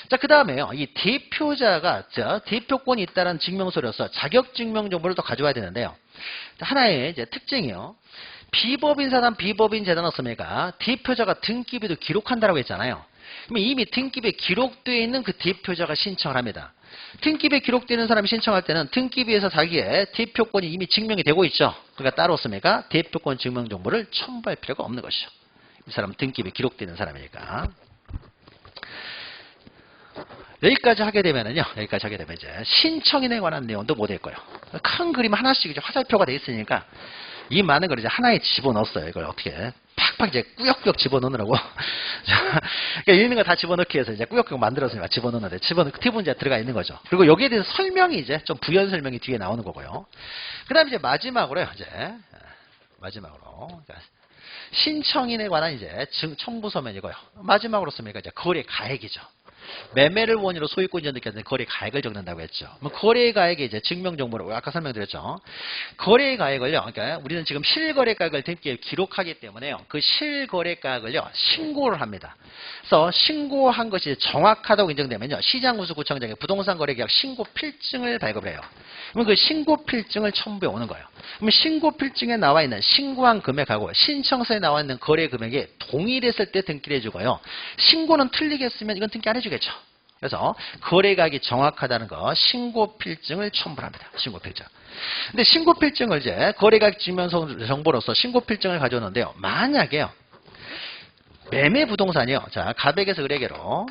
자, 그 다음에요. 이 대표자가 대표권이 있다는 증명서로서 자격증명 정보를 또 가져와야 되는데요. 하나의 이제 특징이요. 비법인 사단, 비법인 재단 없습니까? 대표자가 등기부에도 기록한다라고 했잖아요. 그러면 이미 등기부에 기록되어 있는 그 대표자가 신청을 합니다. 등기부에 기록되는 사람이 신청할 때는 등기부에서 자기의 대표권이 이미 증명이 되고 있죠. 그러니까 따로 없습니까? 대표권 증명 정보를 첨부할 필요가 없는 것이죠. 이 사람은 등기부에 기록되는 사람이니까. 여기까지 하게 되면은요, 여기까지 하게 되면 이제 신청인에 관한 내용도 못 읽고요. 큰 그림 하나씩 이제 화살표가 돼 있으니까 이 많은 걸 이제 하나에 집어넣었어요. 이걸 어떻게 팍팍 이제 꾸역꾸역 집어넣느라고. 그러니까 있는 거 다 집어넣기 위해서 이제 꾸역꾸역 만들어서 집어넣는데 팁은 이제 들어가 있는 거죠. 그리고 여기에 대해서 설명이 이제 좀 부연 설명이 뒤에 나오는 거고요. 그 다음에 이제 마지막으로요, 마지막으로. 그러니까 신청인에 관한 이제 첨부 서면이고요. 마지막으로 씁니까? 이제 거래 가액이죠. 매매를 원인으로 소유권 이전 등기할 때 거래 가액을 적는다고 했죠. 거래 가액의 이제 증명 정보를 아까 설명드렸죠. 거래 가액을요. 그러니까 우리는 지금 실거래 가액을 등기에 기록하기 때문에요. 그 실거래 가액을요. 신고를 합니다. 그래서 신고한 것이 정확하다고 인정되면요. 시장구수구청장에 부동산 거래 계약 신고 필증을 발급해요. 그러면 그 신고 필증을 첨부해 오는 거예요. 그러면 신고 필증에 나와 있는 신고한 금액하고 신청서에 나와 있는 거래 금액이 동일했을 때 등기를 해주고요. 신고는 틀리겠으면 이건 등기 안 해주겠죠. 그래서 거래가액이 정확하다는 거 신고 필증을 첨부합니다. 신고 필증. 근데 신고 필증을 이제 거래가액 증명 정보로서 신고 필증을 가져오는데요. 만약에요. 매매 부동산이요. 자, 가백에서 을에게로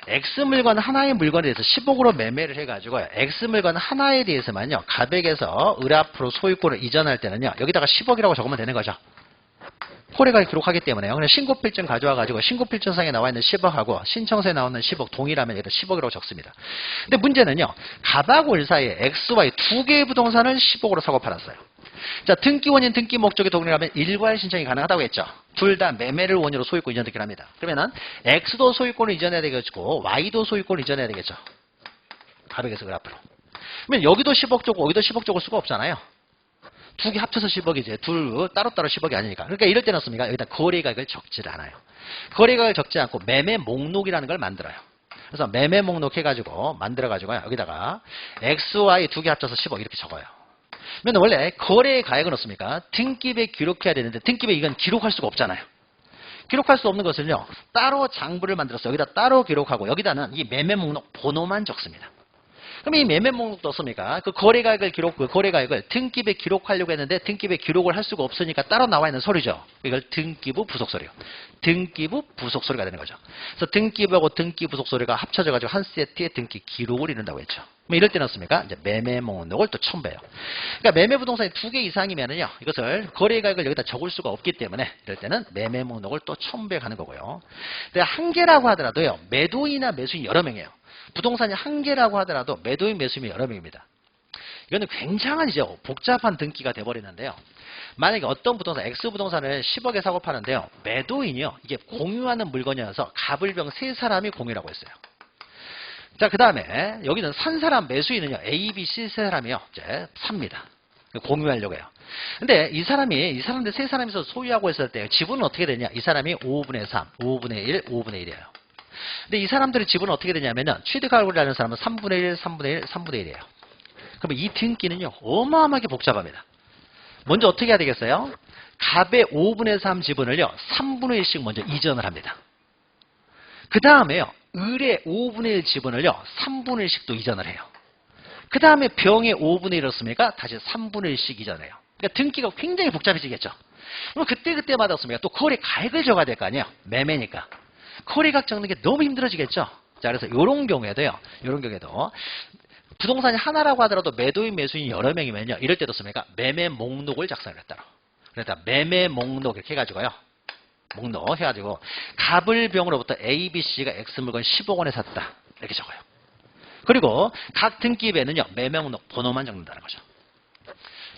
X물건 하나의 물건에 대해서 10억으로 매매를 해가지고 X물건 하나에 대해서만요. 가백에서 을 앞으로 소유권을 이전할 때는요. 여기다가 10억이라고 적으면 되는 거죠. 거래가 기록하기 때문에요. 그냥 신고필증 가져와가지고 신고필증상에 나와 있는 10억하고 신청서에 나오는 10억 동일하면 여기다 10억이라고 적습니다. 근데 문제는요. 갑하고 을 사이에 XY 두 개의 부동산을 10억으로 사고 팔았어요. 자, 등기 원인, 등기 목적이 동일하면 일괄 신청이 가능하다고 했죠. 둘 다 매매를 원인으로 소유권 이전 등기를 합니다. 그러면은 X도 소유권을 이전해야 되겠고 Y도 소유권을 이전해야 되겠죠. 가백에서 을 앞으로. 그러면 여기도 10억 주고 여기도 10억 적을 수가 없잖아요. 두 개 합쳐서 10억이지. 둘 따로따로 10억이 아니니까. 그러니까 이럴 때는 어떻습니까? 여기다 거래가액을 적지를 않아요. 거래가액을 적지 않고 매매 목록이라는 걸 만들어요. 그래서 매매 목록 해가지고 만들어가지고요. 여기다가 XY 두 개 합쳐서 10억 이렇게 적어요. 그러면 원래 거래가액은 어떻습니까? 등기부에 기록해야 되는데 등기부에 이건 기록할 수가 없잖아요. 기록할 수 없는 것을요. 따로 장부를 만들어서 여기다 따로 기록하고 여기다는 이 매매 목록 번호만 적습니다. 그럼 이 매매 목록도 없습니까? 그 거래가액을 그 거래가액을 등기부에 기록하려고 했는데 등기부에 기록을 할 수가 없으니까 따로 나와 있는 서류죠. 이걸 등기부 부속서류. 등기부 부속서류가 되는 거죠. 그래서 등기부하고 등기 부속서류가 합쳐져가지고 한 세트의 등기 기록을 이룬다고 했죠. 그럼 이럴 때는 어떻습니까? 이제 매매 목록을 또 첨부해요. 그러니까 매매 부동산이 두 개 이상이면은요, 이것을 거래가액을 여기다 적을 수가 없기 때문에 이럴 때는 매매 목록을 또 첨부해 가는 거고요. 근데 한 개라고 하더라도요, 매도인이나 매수인 여러 명이에요. 부동산이 한 개라고 하더라도 매도인, 매수인이 여러 명입니다. 이거는 굉장한 이제 복잡한 등기가 돼버리는데요. 만약에 어떤 부동산, X부동산을 10억에 사고 파는데요. 매도인이요. 이게 공유하는 물건이어서 갑을병 세 사람이 공유라고 했어요. 자, 그 다음에 여기는 산 사람 매수인은요. A, B, C 세 사람이요. 이제 삽니다. 공유하려고 해요. 근데 이 사람들 세 사람이서 소유하고 있을 때 지분은 어떻게 되냐? 이 사람이 5분의 3, 5분의 1, 5분의 1이에요. 근데 이 사람들의 지분은 어떻게 되냐면은 취득하고자 하는 사람은 3분의 1, 3분의 1, 3분의 1이에요. 그러면 이 등기는요, 어마어마하게 복잡합니다. 먼저 어떻게 해야 되겠어요? 갑의 5분의 3 지분을요, 3분의 1씩 먼저 이전을 합니다. 그 다음에요, 을의 5분의 1 지분을요, 3분의 1씩도 이전을 해요. 그 다음에 병의 5분의 1이었으니까 다시 3분의 1씩 이전을 해요. 그러니까 등기가 굉장히 복잡해지겠죠. 그럼 그때마다 없으니까 또 거래 가액을 적어야 될 거 아니에요. 매매니까. 거래가액 적는 게 너무 힘들어지겠죠. 자, 그래서 이런 경우에도 부동산이 하나라고 하더라도 매도인 매수인이 여러 명이면요. 이럴 때도 씁니까? 매매 목록을 작성을 했다로. 그러니까 매매 목록 이렇게 해가지고요. 목록 해가지고 갑을 병으로부터 A, B, C가 X 물건 10억 원에 샀다. 이렇게 적어요. 그리고 각 등기부에는요. 매매 목록 번호만 적는다는 거죠.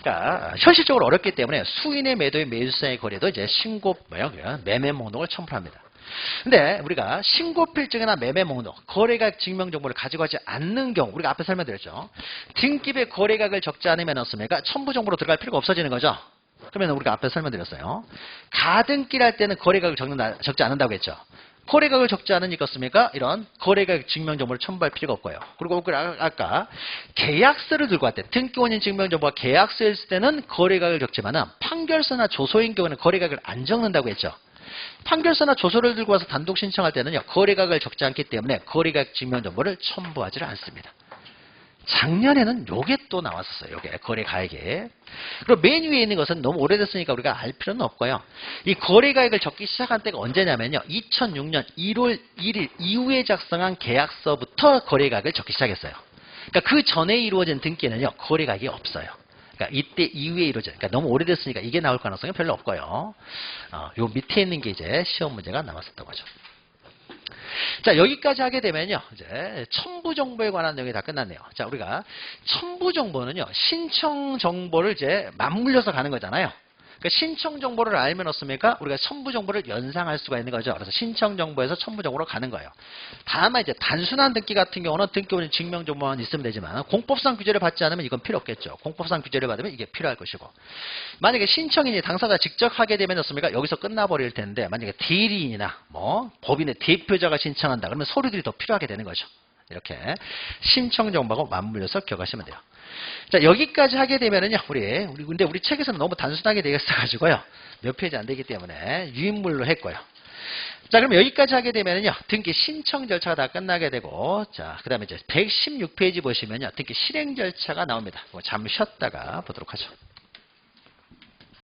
그러니까 현실적으로 어렵기 때문에 수인의 매도인 매수자의 거래도 이제 매매 목록을 첨부합니다. 근데 우리가 신고필증이나 매매 목록, 거래가액 증명정보를 가지고 가지 않는 경우, 우리가 앞에 설명드렸죠. 등기부에 거래가액을 적지 않으면 어떻습니까? 첨부 정보로 들어갈 필요가 없어지는 거죠. 그러면 우리가 앞에 설명드렸어요. 가등기를 할 때는 거래가액을 적지 않는다고 했죠. 거래가액을 적지 않으니까 어떻습니까? 이런 거래가액 증명정보를 첨부할 필요가 없고요. 그리고 아까 계약서를 들고 왔을 때 등기원인 증명정보가 계약서에 있을 때는 거래가액을 적지만은 판결서나 조서인 경우는 거래가액을 안 적는다고 했죠. 판결서나 조서를 들고 와서 단독 신청할 때는요. 거래가액을 적지 않기 때문에 거래가액 증명정보를 첨부하지 않습니다. 작년에는 요게 또 나왔었어요. 요게 거래가액이. 그리고 맨 위에 있는 것은 너무 오래됐으니까 우리가 알 필요는 없고요. 이 거래가액을 적기 시작한 때가 언제냐면요. 2006년 1월 1일 이후에 작성한 계약서부터 거래가액을 적기 시작했어요. 그러니까 그 전에 이루어진 등기는요. 거래가액이 없어요. 그러니까 이때 이후에 이루어진, 그러니까 너무 오래됐으니까 이게 나올 가능성이 별로 없고요. 요 밑에 있는 게 이제 시험 문제가 남았었던 거죠. 자, 여기까지 하게 되면요. 이제 첨부 정보에 관한 내용이 다 끝났네요. 자, 우리가 첨부 정보는요. 신청 정보를 이제 맞물려서 가는 거잖아요. 그러니까 신청 정보를 알면 어떻습니까? 우리가 첨부 정보를 연상할 수가 있는 거죠. 그래서 신청 정보에서 첨부 정보로 가는 거예요. 다만 이제 단순한 등기 같은 경우는 등기원인 증명 정보만 있으면 되지만 공법상 규제를 받지 않으면 이건 필요 없겠죠. 공법상 규제를 받으면 이게 필요할 것이고. 만약에 신청인이 당사자 직접 하게 되면 어떻습니까? 여기서 끝나버릴 텐데 만약에 대리인이나 뭐 법인의 대표자가 신청한다. 그러면 서류들이 더 필요하게 되는 거죠. 이렇게 신청 정보하고 맞물려서 기억하시면 돼요. 자, 여기까지 하게 되면은요, 근데 우리 책에서는 너무 단순하게 되어 있어가지고요, 몇 페이지 안 되기 때문에 유인물로 했고요. 자, 그럼 여기까지 하게 되면은요, 등기 신청 절차가 다 끝나게 되고, 자, 그 다음에 이제 116페이지 보시면요, 등기 실행 절차가 나옵니다. 잠시 쉬었다가 보도록 하죠.